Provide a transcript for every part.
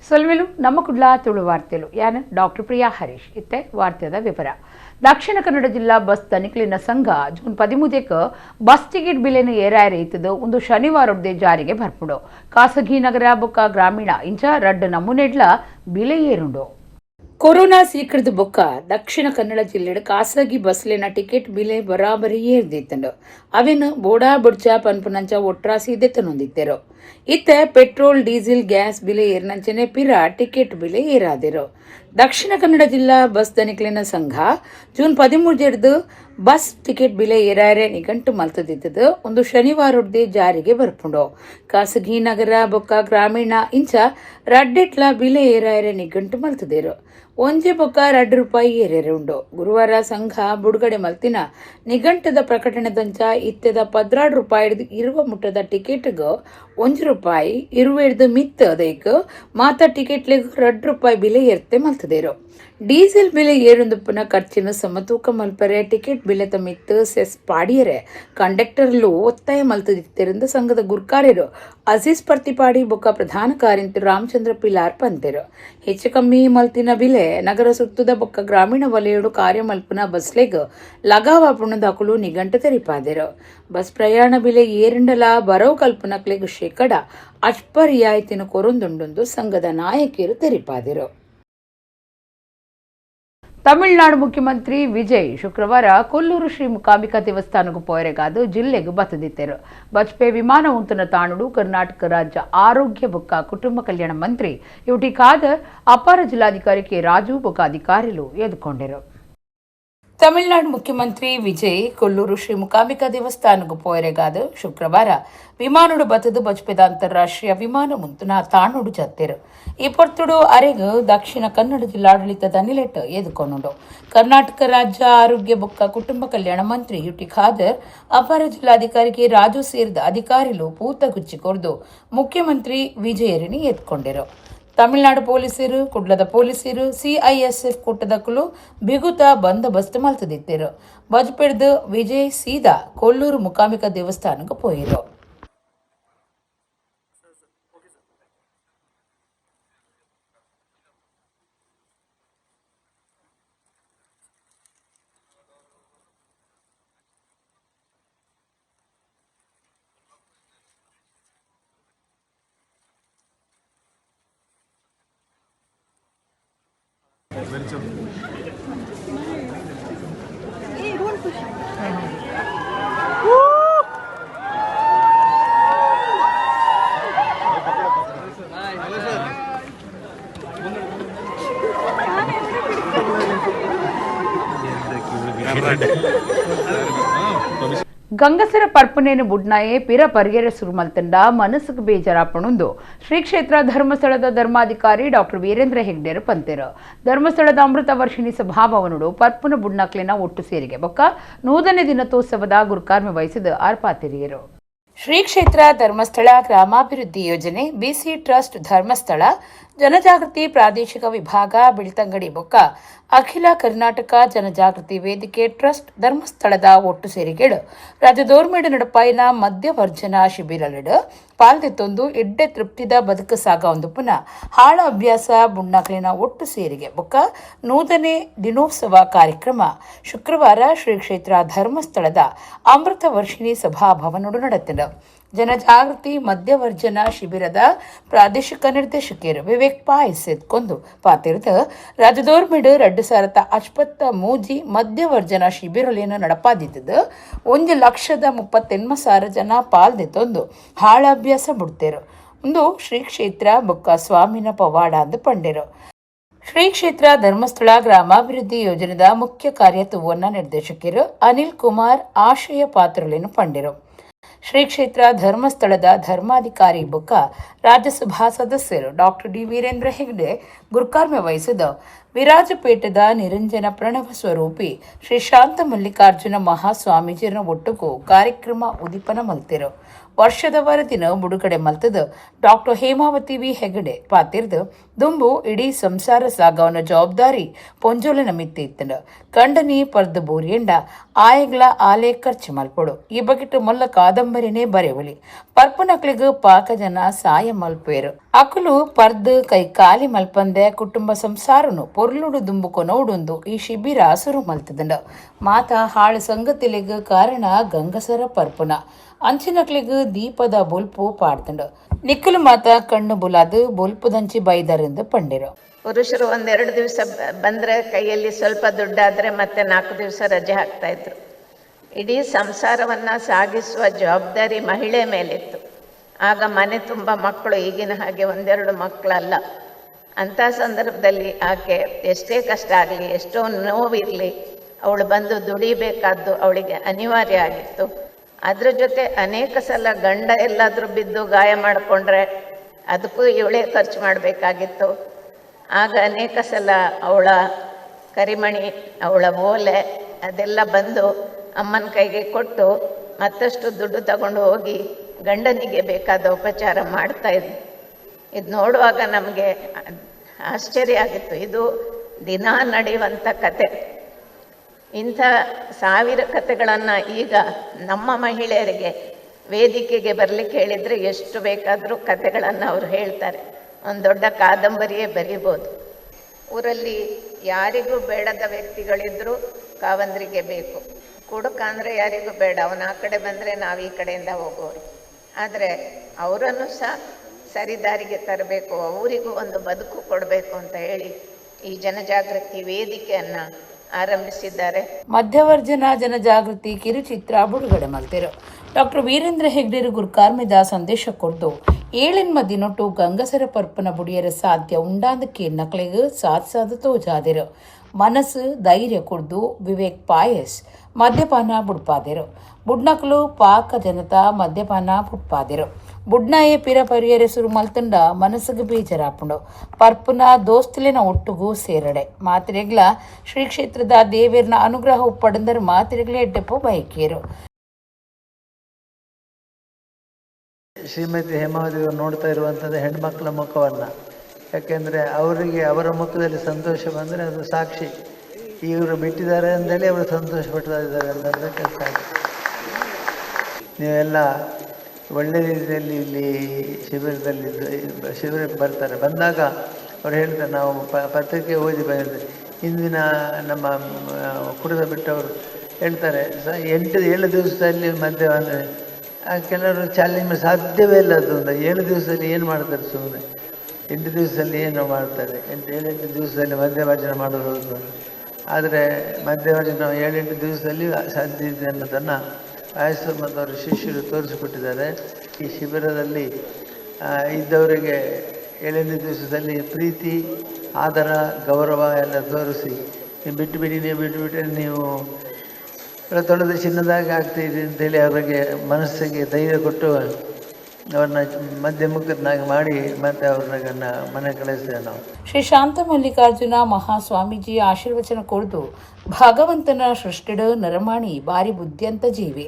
ಸೊಲ್ವೆಲು ನಮ್ಮ ಕುಡ್ಲಾ ತುಳು ವಾರ್ತೆಲು ಯಾನ ಡಾಕ್ಟರ್ ಪ್ರಿಯಾ ಹರೀಶ್ ಇತ್ತೆ ವಾರ್ತೆದ ವಿವರ. ದಕ್ಷಿಣ ಕನ್ನಡ ಜಿಲ್ಲಾ ಬಸ್ ತನಿಖಲಿನ ಸಂಘ ಜೂನ್ 13 ಬಸ್ ಟಿಕೆಟ್ ಬಿಲೆನು ಏರಾಯರೆ ಇತ್ತದು ಒಂದು ಶನಿವಾರದೇ ಜಾರಿಗೆ ಬರ್ಪುಡು. ಖಾಸಗಿ ನಗರ ಬೊಕ್ಕ ಗ್ರಾಮೀಣ ಇಂಚ ರಡ್ಡು ನಮೂನೆಡ್ಲ ಬಿಲೆ ಏರುಂಡು. ಕೊರೋನಾ ಸೀಕರದ ಬೊಕ್ಕ ದಕ್ಷಿಣ ಕನ್ನಡ ಜಿಲ್ಲೆಡ್ ಖಾಸಗಿ ಬಸ್ಲೆನ ಟಿಕೆಟ್ ಬಿಲೆ ಬರಾಬರಿ ಏರ್ದಿತ್ತಂಡು. ಅವೇನು ಬೋಡಾ ಬುಡ್ಚ ಪನ್ಪುನಂಚ ಒಟ್ರಾಸಿ ದೆತ್ತನೊಂದಿತ್ತೇರು. ಇತ್ತೆ ಪೆಟ್ರೋಲ್ ಡೀಸೆಲ್ ಗ್ಯಾಸ್ ಬಿಲೆ ಏರ್ನಂಚನೆ ಪಿರ ಟಿಕೆಟ್ ಬಿಲೆ ಏರಾದಿರು. ದಕ್ಷಿಣ ಕನ್ನಡ ಜಿಲ್ಲಾ ಬಸ್ ತನಿಖಲಿನ ಸಂಘ ಜೂನ್ 13 ಬಸ್ ಟಿಕೆಟ್ ಬಿಲೆ ಏರಾಯರೆ ನಿಘಂಟು ಮಲ್ತದಿತ್ತದು ಒಂದು ಶನಿವಾರದೇ ಜಾರಿಗೆ ಬರ್ಪುಂಡು. ಖಾಸಗಿ ನಗರ ಬೊಕ್ಕ ಗ್ರಾಮೀಣ ಇಂಚ ರಡ್ಡೆಟ್ಲ ಬಿಲೆ ಏರಾಯರೆ ನಿಘಂಟು ಮಲ್ತದೇರು. ಒಂಜೆ ಬೊಕ್ಕ ₹2 ಏರೇರೆ ಉಂಡು. ಗುರುವಾರ ಸಂಘ ಬುಡುಗಡೆ ಮಲ್ತಿನ ನಿಘಂಟದ ಪ್ರಕಟಣೆದಂಚ ಇತ್ತೆದ ₹16 ಇರುವ ಮುಟ್ಟದ ಟಿಕೆಟ್ಗೆ ₹1 ಇರುವೆಡ್ದು ಮಿತ್ ಅದೈಕ್ ಮಾತ ಟಿಕೆಟ್ಲೆಗ್ ₹2 ಬಿಲೆ ಏರ್ತೆ ಮಲ್ತದೇರು. ಡೀಸೆಲ್ ಬೆಲೆ ಏರುಂದುಪ್ಪನ ಖರ್ಚಿನ ಸಮತೂಕ ಮಲ್ಪರೆ ಟಿಕೆಟ್ ಬಿಲೆತ ಮಿತ್ತು ಸೆಸ್ ಪಾಡಿಯರೆ ಕಂಡಕ್ಟರ್ಲು ಒತ್ತಾಯ ಮಲ್ತದಿತ್ತೆರಿಂದ ಸಂಘದ ಗುರ್ಕಾರ್ಯರು ಅಜೀಜ್ ಪರ್ತಿಪಾಡಿ ಬೊಕ್ಕ ಪ್ರಧಾನ ಕಾರ್ಯಂತರ ರಾಮಚಂದ್ರ ಪಿಲಾರ್ ಪಂತೆರು. ಹೆಚ್ಚು ಕಮ್ಮಿ ಮಲ್ತಿನ ಬಿಲೆ ನಗರ ಸುತ್ತದ ಬೊಕ್ಕ ಗ್ರಾಮೀಣ ವಲಯಡು ಕಾರ್ಯ ಮಲ್ಪನ ಬಸ್ಲೆಗ್ ಲಗಾವಾಪುಣದಾಕಲು ನಿಘಂಟ ತೆರಿಪಾದೆರು. ಬಸ್ ಪ್ರಯಾಣ ಬಿಲೆ ಏರಿಂಡಲ ಬರವು ಕಲ್ಪನಕ್ಲೆಗ್ ಶೇಕಡ ಅಷ್ಪ ರಿಯಾಯಿತಿನ ಕೊರೊಂದುಂಡು ಸಂಘದ ನಾಯಕಿಯರು ತೆರಿಪಾದೆರು. ತಮಿಳುನಾಡು ಮುಖ್ಯಮಂತ್ರಿ ವಿಜಯ್ ಶುಕ್ರವಾರ ಕೊಲ್ಲೂರು ಶ್ರೀ ಮೂಕಾಂಬಿಕಾ ದೇವಸ್ಥಾನಕ್ಕೂ ಪೋಯರೆಗಾದು ಜಿಲ್ಲೆಗೂ ಬತ್ತದಿತ್ತೇರು. ಬಜ್ಪೆ ವಿಮಾನ ಉಂತನ ತಾಣುಡು ಕರ್ನಾಟಕ ರಾಜ್ಯ ಆರೋಗ್ಯ ಬೊಕ್ಕ ಕುಟುಂಬ ಕಲ್ಯಾಣ ಮಂತ್ರಿ ಯುಟಿ ಖಾದರ್ ಅಪರ ಜಿಲ್ಲಾಧಿಕಾರಿ ಕೆ ರಾಜು ಬೊಕ್ಕ ಅಧಿಕಾರಿಗಳು ಎದುಕೊಂಡರು. ತಮಿಳುನಾಡು ಮುಖ್ಯಮಂತ್ರಿ ವಿಜಯ್ ಕೊಲ್ಲೂರು ಶ್ರೀ ಮೂಕಾಂಬಿಕಾ ದೇವಸ್ಥಾನಕ್ಕೂ ಪೋಯರೆಗಾದು ಶುಕ್ರವಾರ ವಿಮಾನಡು ಬತ್ತದು ಬಜ್ಪೆದ ಅಂತಾರಾಷ್ಟ್ರೀಯ ವಿಮಾನ ಮುಂತನ ತಾಣುಡು ಜತ್ತೇರು. ಈ ಪೊರ್ತುಡು ಅರೆಗು ದಕ್ಷಿಣ ಕನ್ನಡ ಜಿಲ್ಲಾಡಳಿತದ ನಿಲೆಟ್ ಎದುಕೊಂಡು ಕರ್ನಾಟಕ ರಾಜ್ಯ ಆರೋಗ್ಯ ಬೊಕ್ಕ ಕುಟುಂಬ ಕಲ್ಯಾಣ ಮಂತ್ರಿ ಯುಟಿ ಖಾದರ್ ಅಪರ ಜಿಲ್ಲಾಧಿಕಾರಿ ಕೆ ರಾಜು ಸೇರಿದ ಅಧಿಕಾರಿಗಳು ಪೂತಗುಚ್ಚಿ ಕೊರ್ದು ಮುಖ್ಯಮಂತ್ರಿ ವಿಜಯರಿನಿ ಎತ್ಕೊಂಡರು. ತಮಿಳುನಾಡು ಪೊಲೀಸರು ಕುಡ್ಲದ ಪೊಲೀಸರು ಸಿಐಎಸ್ಎಫ್ ಕೂಟದಕ್ಕೂ ಬಿಗುತ ಬಂದೋಬಸ್ತ್ ಮಲ್ತದಿತ್ತೇರು. ಬಜ್ಪೆಡ್ದು ವಿಜಯ್ ಸೀದಾ ಕೊಲ್ಲೂರು ಮೂಕಾಂಬಿಕಾ ದೇವಸ್ಥಾನಕ್ಕೆ ಪೋಯಿರು. ಗಂಗಸರ ಪರ್ಪನೇನು ಬುಡ್ನಾಯೆ ಪಿರ ಪರಿಗೆರೆ ಸುರುಮಲ್ತಂಡ ಮನಸ್ಸುಗೆ ಬೇಜಾರಾಪಣುಂದು ಶ್ರೀ ಕ್ಷೇತ್ರ ಧರ್ಮಸ್ಥಳದ ಧರ್ಮಾಧಿಕಾರಿ ಡಾಕ್ಟರ್ ವೀರೇಂದ್ರ ಹೆಗ್ಡೆರು ಪಂತೆರು. ಧರ್ಮಸ್ಥಳದ ಅಮೃತ ವರ್ಷಿಣಿ ಸಭಾಭವನಡು ಪರ್ಪುನ ಬುಡ್ನಕ್ಲಿನ ಒಟ್ಟು ಸೇರಿಗೆ ಬೊಕ್ಕ ನೂತನ ದಿನೋತ್ಸವದ ಗುರುಕಾರ್ಮೆ ವಹಿಸಿದ ಅರ್ಪಾತಿರಿಯರು. ಶ್ರೀ ಕ್ಷೇತ್ರ ಧರ್ಮಸ್ಥಳ ಗ್ರಾಮಾಭಿವೃದ್ಧಿ ಯೋಜನೆ ಬಿಸಿ ಟ್ರಸ್ಟ್ ಧರ್ಮಸ್ಥಳ ಜನಜಾಗೃತಿ ಪ್ರಾದೇಶಿಕ ವಿಭಾಗ ಬೆಳ್ತಂಗಡಿ ಬೊಕ್ಕ ಅಖಿಲ ಕರ್ನಾಟಕ ಜನಜಾಗೃತಿ ವೇದಿಕೆ ಟ್ರಸ್ಟ್ ಧರ್ಮಸ್ಥಳದ ಒಟ್ಟು ಸೇರಿಗೆಡು ರಾಜ್ಯದೋರ್ಮೇಡು ನಡಪಾಯಿನ ಮದ್ಯವರ್ಜನ ಶಿಬಿರಲೆಡು ಪಾಲ್ದೆತ್ತೊಂದು ಎಡ್ಡೆ ತೃಪ್ತಿದ ಬದುಕು ಸಾಗ ಒಂದು ಪುನಃ ಹಾಳ ಅಭ್ಯಾಸ ಬುಣ್ಣಕ್ಲಿನ ಒಟ್ಟು ಸೇರಿಗೆ ಬೊಕ್ಕ ನೂತನೆ ದಿನೋತ್ಸವ ಕಾರ್ಯಕ್ರಮ ಶುಕ್ರವಾರ ಶ್ರೀ ಕ್ಷೇತ್ರ ಧರ್ಮಸ್ಥಳದ ಅಮೃತ ವರ್ಷಿಣಿ ಸಭಾಭವನಡು ನಡೆತಿದೆ. ಜನಜಾಗೃತಿ ಮದ್ಯವರ್ಜನ ಶಿಬಿರದ ಪ್ರಾದೇಶಿಕ ನಿರ್ದೇಶಕಿಯರು ವಿವೇಕ್ ಪಾಯಸ್ ಎತ್ಕೊಂಡು ಪಾತಿರದ ರಾಜ್ಯದೋರ್ಮಿಡು 2053 ಮದ್ಯವರ್ಜನ ಶಿಬಿರಲೇನು ನಡಪಾದಿತ್ತದು 1,38,000 ಜನ ಪಾಲ್ದೆತ್ತೊಂದು ಹಾಳ ಅಭ್ಯಾಸ ಬಿಡ್ತೇರು. ಒಂದು ಶ್ರೀ ಕ್ಷೇತ್ರ ಬೊಕ್ಕ ಸ್ವಾಮಿನ ಪವಾಡ ಅಂದು ಪಂಡೆರು. ಶ್ರೀ ಕ್ಷೇತ್ರ ಧರ್ಮಸ್ಥಳ ಗ್ರಾಮಾಭಿವೃದ್ಧಿ ಯೋಜನೆದ ಮುಖ್ಯ ಕಾರ್ಯತುವನ್ನ ನಿರ್ದೇಶಕರು ಅನಿಲ್ ಕುಮಾರ್ ಆಶಯ ಪಾತ್ರಲೇನು ಪಂಡೆರು. ಶ್ರೀ ಕ್ಷೇತ್ರ ಧರ್ಮಸ್ಥಳದ ಧರ್ಮಾಧಿಕಾರಿ ಬೊಕ್ಕ ರಾಜ್ಯಸಭಾ ಸದಸ್ಯರು ಡಾಕ್ಟರ್ ಡಿ ವೀರೇಂದ್ರ ಹೆಗ್ಡೆ ಗುರುಕಾರ್ಮೆ ವಹಿಸಿದ ವಿರಾಜಪೇಟದ ನಿರಂಜನ ಪ್ರಣವ ಸ್ವರೂಪಿ ಶ್ರೀ ಶಾಂತ ಮಲ್ಲಿಕಾರ್ಜುನ ಮಹಾಸ್ವಾಮೀಜಿಯರ ಒಟ್ಟುಗೂ ಕಾರ್ಯಕ್ರಮ ಉದಿಪನ ಮಲ್ತಿರು. ವರ್ಷದ ವರದಿನ ಬಿಡುಗಡೆ ಮಲ್ತದ ಡಾಕ್ಟರ್ ಹೇಮಾವತಿ ವಿ ಹೆಗಡೆ ಪಾತಿರ್ದು ದುಂಬು ಇಡೀ ಸಂಸಾರ ಸಾಗವನ ಜವಾಬ್ದಾರಿ ಪೊಂಜೋಲನ ಮಿತ್ತಿ ಇತ್ತನ ಕಂಡನಿ ಪರ್ದ ಬೋರಿಯಂಡ ಆಯಗ್ಲ ಆಲೆ ಖರ್ಚು ಮಲ್ಪೊಡು ಈ ಬಗೆಟ್ ಮೊಲ್ಲ ಕಾದಂಬರಿನೇ ಬರೆವಲಿ ಪರ್ಪನಕ್ಲಿಗ ಪಾಕ ಜನ ಸಾಯ ಮಲ್ಪೇರು ಅಕುಲು ಪರ್ದ್ ಕೈ ಕಾಲಿ ಮಲ್ಪಂದೆ ಕುಟುಂಬ ಸಂಸಾರನು ಪೊರ್ಲುಡು ದುಂಬುಕೊನೋಡುಂದು ಈ ಶಿಬಿರ ಸುರು ಮಲ್ತದಂಡ ಮಾತ ಹಾಳು ಸಂಗತಿಲಿಗ ಕಾರಣ ಗಂಗಸರ ಪರ್ಪುನ ಅಂಚಿನಕ್ಲಿಗ ದೀಪದ ಬೊಲ್ಪು ಪಾಡ್ತಂಡ ನಿಕ್ಕಲು ಮಾತ ಕಣ್ಣು ಬುಲಾದು ಬೊಲ್ಪುದಂಚಿ ಬೈದರಿಂದ ಪಂಡಿರು. ಪುರುಷರು ಒಂದೆರಡು ದಿವಸ ಬಂದರೆ ಕೈಯಲ್ಲಿ ಸ್ವಲ್ಪ ದುಡ್ಡಾದರೆ ಮತ್ತೆ 4 ದಿವಸ ರಜೆ ಹಾಕ್ತಾ ಇದ್ರು. ಇಡೀ ಸಂಸಾರವನ್ನು ಸಾಗಿಸುವ ಜವಾಬ್ದಾರಿ ಮಹಿಳೆ ಮೇಲಿತ್ತು. ಆಗ ಮನೆ ತುಂಬ ಮಕ್ಕಳು, ಈಗಿನ ಹಾಗೆ ಒಂದೆರಡು ಮಕ್ಕಳಲ್ಲ. ಅಂಥ ಸಂದರ್ಭದಲ್ಲಿ ಆಕೆ ಎಷ್ಟೇ ಕಷ್ಟ ಆಗಲಿ, ಎಷ್ಟೋ ನೋವಿರಲಿ, ಅವಳು ಬಂದು ದುಡಿಬೇಕಾದ್ದು ಅವಳಿಗೆ ಅನಿವಾರ್ಯ ಆಗಿತ್ತು. ಅದ್ರ ಜೊತೆ ಅನೇಕ ಸಲ ಗಂಡ ಎಲ್ಲಾದರೂ ಬಿದ್ದು ಗಾಯ ಮಾಡಿಕೊಂಡ್ರೆ ಅದಕ್ಕೂ ಇವಳೇ ಖರ್ಚು ಮಾಡಬೇಕಾಗಿತ್ತು. ಆಗ ಅನೇಕ ಸಲ ಅವಳ ಕರಿಮಣಿ, ಅವಳ ಓಲೆ ಅದೆಲ್ಲ ಬಂದು ಅಮ್ಮನ ಕೈಗೆ ಕೊಟ್ಟು ಮತ್ತಷ್ಟು ದುಡ್ಡು ತಗೊಂಡು ಹೋಗಿ ಗಂಡನಿಗೆ ಬೇಕಾದ ಉಪಚಾರ ಮಾಡ್ತಾಯಿದ್ವಿ. ಇದು ನೋಡುವಾಗ ನಮಗೆ ಆಶ್ಚರ್ಯ ಆಗಿತ್ತು. ಇದು ದಿನ ನಡೆಯುವಂಥ ಕತೆ. ಇಂಥ 1000 ಕಥೆಗಳನ್ನು ಈಗ ನಮ್ಮ ಮಹಿಳೆಯರಿಗೆ ವೇದಿಕೆಗೆ ಬರಲಿಕ್ಕೆ ಹೇಳಿದರೆ ಎಷ್ಟು ಬೇಕಾದರೂ ಕಥೆಗಳನ್ನು ಅವರು ಹೇಳ್ತಾರೆ. ಒಂದು ದೊಡ್ಡ ಕಾದಂಬರಿಯೇ ಬರೀಬೋದು. ಊರಲ್ಲಿ ಯಾರಿಗೂ ಬೇಡದ ವ್ಯಕ್ತಿಗಳಿದ್ದರೂ ಕಾವಂದ್ರಿಗೆ ಬೇಕು. ಕುಡುಕ ಅಂದರೆ ಯಾರಿಗೂ ಬೇಡ, ಅವನು ಆ ಕಡೆ ಬಂದರೆ ನಾವು ಈ ಕಡೆಯಿಂದ ಹೋಗೋರು. ಆದರೆ ಅವರನ್ನು ಸಹ ಸರಿದಾರಿಗೆ ತರಬೇಕು, ಅವರಿಗೂ ಒಂದು ಬದುಕು ಕೊಡಬೇಕು ಅಂತ ಹೇಳಿ ಈ ಜನಜಾಗೃತಿ ವೇದಿಕೆಯನ್ನು ಆರಂಭಿಸಿದ್ದಾರೆ. ಮಧ್ಯವರ್ಜನ ಜನಜಾಗೃತಿ ಕಿರುಚಿತ್ರ ಬಿಡುಗಡೆ ಮಾಡ್ತಿರು. ಡಾಕ್ಟರ್ ವೀರೇಂದ್ರ ಹೆಗ್ಡೆರು ಗುರುಕಾರ್ಮಿದ ಸಂದೇಶ ಕೊಟ್ಟು 7 ದಿನೊಟ್ಟು ಗಂಗಸರ ಪರ್ಪನ ಬುಡಿಯರ ಸಾಧ್ಯ ಉಂಡಾದಕ್ಕೆ ನಕ್ಲೆಗೆ ಸಾಧಿಸಾದ ತೋಜಾದಿರು. ಮನಸ್ಸು ಧೈರ್ಯ ಕುಡ್ದು ವಿವೇಕ್ ಪಾಯಸ್ ಮದ್ಯಪಾನ ಬುಡ್ಪಾದಿರು. ಬುಡ್ನಕ್ಲು ಪಾಕ ಜನತಾ ಮದ್ಯಪಾನ ಬುಡ್ಪಾದಿರು. ಬುಡ್ನಾಯೇ ಪಿರ ಪರಿಯರೆಸುರು ಮಲ್ತಂಡ ಮನಸ್ಸಿಗೆ ಬೇಜಾರಾಪುಂಡು ಪರ್ಪುನ ದೋಸ್ತಲಿನ ಒಟ್ಟುಗೂ ಸೇರಡೆ ಮಾತಿರೆಗ್ಲ ಶ್ರೀ ಕ್ಷೇತ್ರದ ದೇವೇರ್ನ ಅನುಗ್ರಹ ಉಪ್ಪಡಂದರ ಮಾತಿರೆಗ್ಲೇ ಎಡ್ಡೆಪ್ಪು ಬಯಕೇರು. ಶ್ರೀಮತಿ ಹೇಮಾವತಿ ಅವರು ನೋಡ್ತಾ ಇರುವಂಥದ್ದು ಹೆಣ್ಮಕ್ಳ ಮುಖವನ್ನು. ಯಾಕೆಂದರೆ ಅವರಿಗೆ ಅವರ ಮುಖದಲ್ಲಿ ಸಂತೋಷ ಬಂದರೆ ಅದು ಸಾಕ್ಷಿ, ಇವರು ಬಿಟ್ಟಿದ್ದಾರೆ ಅಂತೇಳಿ ಅವರು ಸಂತೋಷ ಪಡ್ತಾ ಇದ್ದಾರೆ ಅನ್ನೋದು ಕೆಲಸ. ನೀವೆಲ್ಲ ಒಳ್ಳೆಯ ರೀತಿಯಲ್ಲಿ ಇಲ್ಲಿ ಶಿಬಿರಕ್ಕೆ ಬರ್ತಾರೆ. ಬಂದಾಗ ಅವ್ರು ಹೇಳ್ತಾರೆ, ನಾವು ಪತ್ರಿಕೆ ಓದಿ ಬಂದಿದ್ದೆ. ಇಂದಿನ ನಮ್ಮ ಕುಡಿದ ಬಿಟ್ಟವರು ಹೇಳ್ತಾರೆ, 7 ದಿವಸದಲ್ಲಿ ಮದ್ಯ ಅಂದರೆ ಕೆಲವರು ಚಾಲೆಂಜ್ ಮಾಡಿ ಸಾಧ್ಯವೇ ಇಲ್ಲ. ಅದು 7 ದಿವಸದಲ್ಲಿ ಏನು ಮಾಡ್ತಾರೆ? ಸುಮ್ಮನೆ 8 ದಿವಸದಲ್ಲಿ ಏನು ಮಾಡ್ತಾರೆ? 7-8 ದಿವಸದಲ್ಲಿ ಮದ್ಯವರ್ಜನ ಮಾಡೋದು. ಆದರೆ ಮದ್ಯವರ್ಜನ 7-8 ದಿವಸದಲ್ಲಿ ಸಾಧ್ಯ ಇದೆ ಅನ್ನೋದನ್ನು ಆಯಸ್ಸು ಮತ್ತು ಅವರ ಶಿಷ್ಯರು ತೋರಿಸಿಕೊಟ್ಟಿದ್ದಾರೆ. ಈ ಶಿಬಿರದಲ್ಲಿ ಇದ್ದವರಿಗೆ 7-8 ದಿವಸದಲ್ಲಿ ಪ್ರೀತಿ, ಆದರ, ಗೌರವ ಎಲ್ಲ ತೋರಿಸಿ, ನೀವು ಬಿಟ್ಟುಬಿಟ್ಟರೆ ನೀವು ತೊಳೆದ ಚಿನ್ನದಾಗಿ ಆಗ್ತಾಯಿದೆ ಅಂತೇಳಿ ಅವರಿಗೆ ಮನಸ್ಸಿಗೆ ಧೈರ್ಯ ಕೊಟ್ಟು ಅವ್ರನ್ನ ಮಧ್ಯಮುಖನಾಗಿ ಮಾಡಿ ಮತ್ತೆ ಅವ್ರನ್ನ ಮನೆ ಕಳಿಸ್ತೇವೆ ನಾವು. ಶ್ರೀ ಶಾಂತ ಮಲ್ಲಿಕಾರ್ಜುನ ಮಹಾಸ್ವಾಮೀಜಿ ಆಶೀರ್ವಚನ ಕೊಡ್ದು ಭಗವಂತನ ಸೃಷ್ಟಿಡ ನರಮಾಣಿ ಬಾರಿ ಬುದ್ಧಿಯಂತ ಜೀವಿ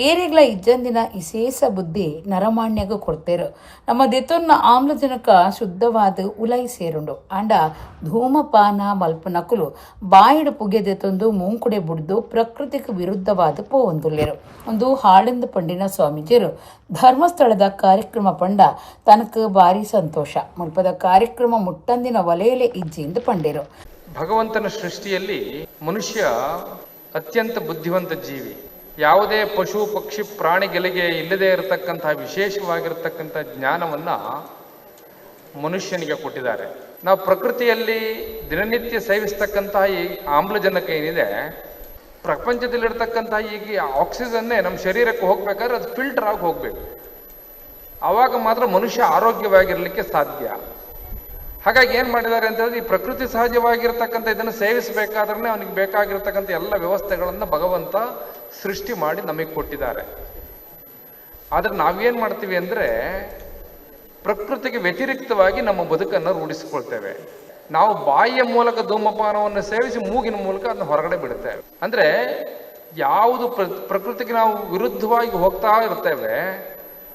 ಏರಿಗ್ಲ ಇಜ್ಜಂದಿನ ಇಸೇಸ ಬುದ್ಧಿ ನರಮಾಣ್ಯಗ ಕೊಡ್ತೇರು. ನಮ್ಮ ದೆತೊನ್ನ ಆಮ್ಲಜನಕ ಶುದ್ಧವಾದ ಉಲೈ ಸೇರುಂಡು ಅಂಡ ಧೂಮಪಾನ ಮಲ್ಪನಕುಲು ಬಾಯಿಡ ಪುಗೆದೆತೊಂದು ಮೂಂಕುಡೆ ಬುಡ್ದು ಪ್ರಕೃತಿಗೆ ವಿರುದ್ಧವಾದ ಪೋವಂದುಲ್ಲೆರು. ಒಂದು ಹಾಳೆಂದ ಪಂಡಿನ ಸ್ವಾಮೀಜಿಯರು ಧರ್ಮಸ್ಥಳದ ಕಾರ್ಯಕ್ರಮ ಪಂಡ ತನಕ ಭಾರಿ ಸಂತೋಷ ಮುಲ್ಪದ ಕಾರ್ಯಕ್ರಮ ಮುಟ್ಟಂದಿನ ವಲಯಲೆ ಇಜ್ಜಿಂದ ಪಂಡಿರು. ಭಗವಂತನ ಸೃಷ್ಟಿಯಲ್ಲಿ ಮನುಷ್ಯ ಅತ್ಯಂತ ಬುದ್ಧಿವಂತ ಜೀವಿ. ಯಾವುದೇ ಪಶು ಪಕ್ಷಿ ಪ್ರಾಣಿಗಳಿಗೆ ಇಲ್ಲದೇ ಇರತಕ್ಕಂತಹ ವಿಶೇಷವಾಗಿರತಕ್ಕಂಥ ಜ್ಞಾನವನ್ನು ಮನುಷ್ಯನಿಗೆ ಕೊಟ್ಟಿದ್ದಾರೆ. ನಾವು ಪ್ರಕೃತಿಯಲ್ಲಿ ದಿನನಿತ್ಯ ಸೇವಿಸ್ತಕ್ಕಂತಹ ಈ ಆಮ್ಲಜನಕ ಏನಿದೆ, ಪ್ರಪಂಚದಲ್ಲಿರ್ತಕ್ಕಂತಹ ಈಗ ಆಕ್ಸಿಜನ್ನೇ ನಮ್ಮ ಶರೀರಕ್ಕೆ ಹೋಗ್ಬೇಕಾದ್ರೆ ಅದು ಫಿಲ್ಟರ್ ಆಗಿ ಹೋಗಬೇಕು. ಆವಾಗ ಮಾತ್ರ ಮನುಷ್ಯ ಆರೋಗ್ಯವಾಗಿರಲಿಕ್ಕೆ ಸಾಧ್ಯ. ಹಾಗಾಗಿ ಏನು ಮಾಡಿದ್ದಾರೆ ಅಂತ ಹೇಳಿದ್ರೆ, ಈ ಪ್ರಕೃತಿ ಸಹಜವಾಗಿರ್ತಕ್ಕಂಥ ಇದನ್ನು ಸೇವಿಸಬೇಕಾದ್ರೆ ಅವನಿಗೆ ಬೇಕಾಗಿರ್ತಕ್ಕಂಥ ಎಲ್ಲ ವ್ಯವಸ್ಥೆಗಳನ್ನು ಭಗವಂತ ಸೃಷ್ಟಿ ಮಾಡಿ ನಮಗೆ ಕೊಟ್ಟಿದ್ದಾರೆ. ಆದರೆ ನಾವೇನು ಮಾಡ್ತೀವಿ ಅಂದರೆ, ಪ್ರಕೃತಿಗೆ ವ್ಯತಿರಿಕ್ತವಾಗಿ ನಮ್ಮ ಬದುಕನ್ನು ರೂಢಿಸಿಕೊಳ್ತೇವೆ. ನಾವು ಬಾಯಿಯ ಮೂಲಕ ಧೂಮಪಾನವನ್ನು ಸೇವಿಸಿ ಮೂಗಿನ ಮೂಲಕ ಅದನ್ನು ಹೊರಗಡೆ ಬಿಡುತ್ತೇವೆ. ಅಂದರೆ ಯಾವುದು ಪ್ರಕೃತಿಗೆ ನಾವು ವಿರುದ್ಧವಾಗಿ ಹೋಗ್ತಾ ಇರ್ತೇವೆ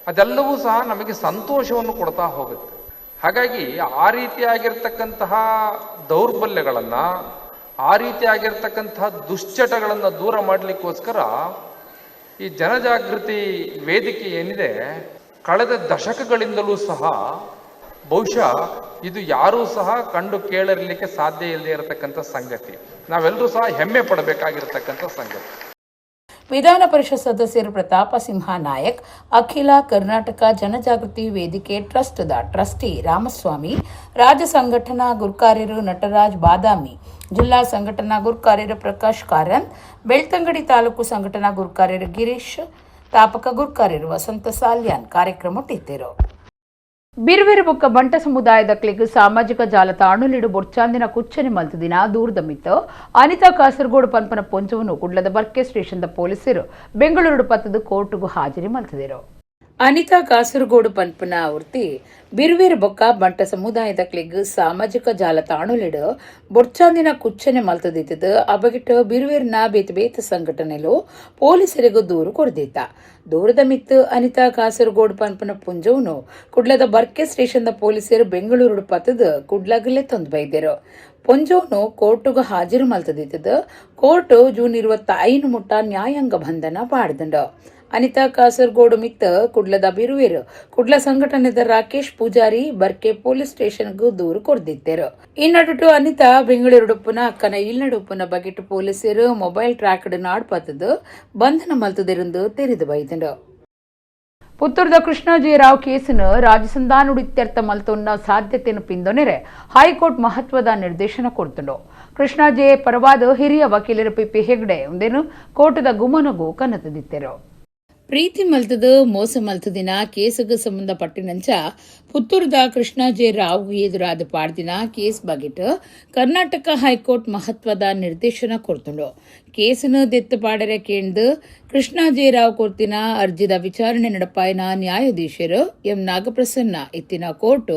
ಅದೆಲ್ಲವೂ ಸಹ ನಮಗೆ ಸಂತೋಷವನ್ನು ಕೊಡ್ತಾ ಹೋಗುತ್ತೆ. ಹಾಗಾಗಿ ಆ ರೀತಿಯಾಗಿರ್ತಕ್ಕಂತಹ ದೌರ್ಬಲ್ಯಗಳನ್ನು, ಆ ರೀತಿಯಾಗಿರ್ತಕ್ಕಂತಹ ದುಶ್ಚಟಗಳನ್ನು ದೂರ ಮಾಡಲಿಕ್ಕೋಸ್ಕರ ಈ ಜನಜಾಗೃತಿ ವೇದಿಕೆ ಏನಿದೆ, ಕಳೆದ ದಶಕಗಳಿಂದಲೂ ಸಹ ಬಹುಶಃ ಇದು ಯಾರೂ ಸಹ ಕಂಡು ಕೇಳಿರಲಿಕ್ಕೆ ಸಾಧ್ಯ ಇಲ್ಲದೆ ಇರತಕ್ಕಂಥ ಸಂಗತಿ. ನಾವೆಲ್ಲರೂ ಸಹ ಹೆಮ್ಮೆ ಪಡಬೇಕಾಗಿರ್ತಕ್ಕಂಥ ಸಂಗತಿ. ವಿಧಾನ ಪರಿಷತ್ ಸದಸ್ಯರು ಪ್ರತಾಪ ಸಿಂಹ ನಾಯಕ್, ಅಖಿಲ ಕರ್ನಾಟಕ ಜನಜಾಗೃತಿ ವೇದಿಕೆ ಟ್ರಸ್ಟ್ದ ಟ್ರಸ್ಟಿ ರಾಮಸ್ವಾಮಿ, ರಾಜ್ಯ ಸಂಘಟನಾ ಗುರುಕಾರ್ಯರು ನಟರಾಜ್ ಬಾದಾಮಿ, ಜಿಲ್ಲಾ ಸಂಘಟನಾ ಗುರುಕಾರ್ಯರು ಪ್ರಕಾಶ್ ಕಾರಂತ್, ಬೆಳ್ತಂಗಡಿ ತಾಲೂಕು ಸಂಘಟನಾ ಗುರುಕಾರ್ಯರು ಗಿರೀಶ್, ತಾಪಕ ಗುರುಕಾರ್ಯರು ವಸಂತ ಸಾಲ್ಯಾನ್ ಕಾರ್ಯಕ್ರಮ ಬಿರುವೇರು ಬೊಕ್ಕ ಬಂಟ ಸಮುದಾಯದ ಕ್ಲಿಗ್ ಸಾಮಾಜಿಕ ಜಾಲತಾಣಲಿಡು ಬೊರ್ಚಾಂದಿನ ಕುಚ್ಚನೆ ಮಲ್ತದಿನ ದೂರದ ಮಿತ್ತು ಅನಿತಾ ಕಾಸರಗೋಡು ಪನ್ಪನ ಪೊಂಚವನ್ನು ಕುಡ್ಲದ ಬರ್ಕೆ ಸ್ಟೇಷನ್ದ ಪೊಲೀಸರು ಬೆಂಗಳೂರು ಪತ್ತದ ಕೋರ್ಟ್ಗೂ ಹಾಜರಿ ಮಲ್ತದಿರು. ಅನಿತಾ ಕಾಸರಗೋಡು ಪನ್ಪನ ವೃತ್ತಿ ಬಿರುವೇರು ಬೊಕ್ಕ ಬಂಟ ಸಮುದಾಯದ ಕ್ಲಿಗ್ ಸಾಮಾಜಿಕ ಜಾಲತಾಣಲಿಡು ಬೊರ್ಚಾಂದಿನ ಕುಚ್ಚನೆ ಮಲ್ತದಿತ್ತದು ಅಬಗಿಟ್ಟು ಬಿರುವೇರಿನ ಬೇತ ಸಂಘಟನೆಲು ಪೊಲೀಸರಿಗೂ ದೂರು ಕೊಡ್ದಿತ್ತ. ದೂರದ ಮಿತ್ತು ಅನಿತಾ ಕಾಸರಗೋಡು ಪನ್ಪನ ಪುಂಜವನ್ನು ಕುಡ್ಲದ ಬರ್ಕೆ ಸ್ಟೇಷನ್ದ ಪೊಲೀಸರು ಬೆಂಗಳೂರು ಪತ್ತದ ಕುಡ್ಲಗಲ್ಲೇ ತಂದು ಬೈದರು. ಪೊಂಜವನ್ನು ಕೋರ್ಟ್ಗೂ ಹಾಜರು ಮಲ್ತದಿತ್ತದು. ಕೋರ್ಟ್ ಜೂನ್ 25 ಮುಟ್ಟ ನ್ಯಾಯಾಂಗ ಬಂಧನ ಪಾಡ್ದಂಡು. ಅನಿತಾ ಕಾಸರಗೋಡು ಮಿತ್ತ ಕುಡ್ಲದ ಬಿರುವೇರು ಕುಡ್ಲ ಸಂಘಟನೆದ ರಾಕೇಶ್ ಪೂಜಾರಿ ಬರ್ಕೆ ಪೊಲೀಸ್ ಸ್ಟೇಷನ್ಗೂ ದೂರು ಕೊಡ್ದಿದ್ದರು. ಈ ನಡುಟು ಅನಿತಾ ಬೆಂಗಳೂರುಡುಪ್ಪನ ಅಕ್ಕನ ಇಲ್ನಡುಪ್ಪನ ಬಗೆಟ್ ಪೊಲೀಸರು ಮೊಬೈಲ್ ಟ್ರ್ಯಾಕ್ಡ್ ನಾಡ್ಪತ್ತದು ಬಂಧನ ಮಲ್ತದಿರಂದು ತೆರೆದು ಬೈದಂಡು. ಪುತ್ತೂರದ ಕೃಷ್ಣಾಜಿರಾವ್ ಕೇಸಿನ ರಾಜಸಂಧಾನಡು ಇತ್ಯರ್ಥ ಮಲ್ತೊನ್ನ ಸಾಧ್ಯತೆಯನ್ನು ಪಿಂದೊನೆರೆ ಹೈಕೋರ್ಟ್ ಮಹತ್ವದ ನಿರ್ದೇಶನ ಕೊಡ್ತುಂಡು. ಕೃಷ್ಣಾಜೆ ಪರವಾದ ಹಿರಿಯ ವಕೀಲರು ಪಿಪಿ ಹೆಗ್ಡೆ ಒಂದೇನು ಕೋರ್ಟದ ಗುಮನಗೂ ಕನ್ನತದಿತ್ತರು. ಪ್ರೀತಿ ಮಲ್ತದ ಮೋಸ ಮಲ್ತದಿನ ಕೇಸಿಗೆ ಸಂಬಂಧಪಟ್ಟಿನಂಚ ಪುತ್ತೂರದ ಕೃಷ್ಣಾಜೆ ರಾವ್ ಎದುರಾದ ಪಾಡ್ದಿನ ಕೇಸ್ ಬಗೆಟ್ ಕರ್ನಾಟಕ ಹೈಕೋರ್ಟ್ ಮಹತ್ವದ ನಿರ್ದೇಶನ ಕೊಡ್ತುಂಡು. ಕೇಸಿನ ದೆತ್ತು ಪಾಡರೆ ಕೇಂದ್ರ ಕೃಷ್ಣಾಜೆ ರಾವ್ ಕೊರ್ತಿನ ಅರ್ಜಿದ ವಿಚಾರಣೆ ನಡಪಾಯಿನ ನ್ಯಾಯಾಧೀಶರು ಎಂ ನಾಗಪ್ರಸನ್ನ ಇತ್ತಿನ ಕೋರ್ಟ್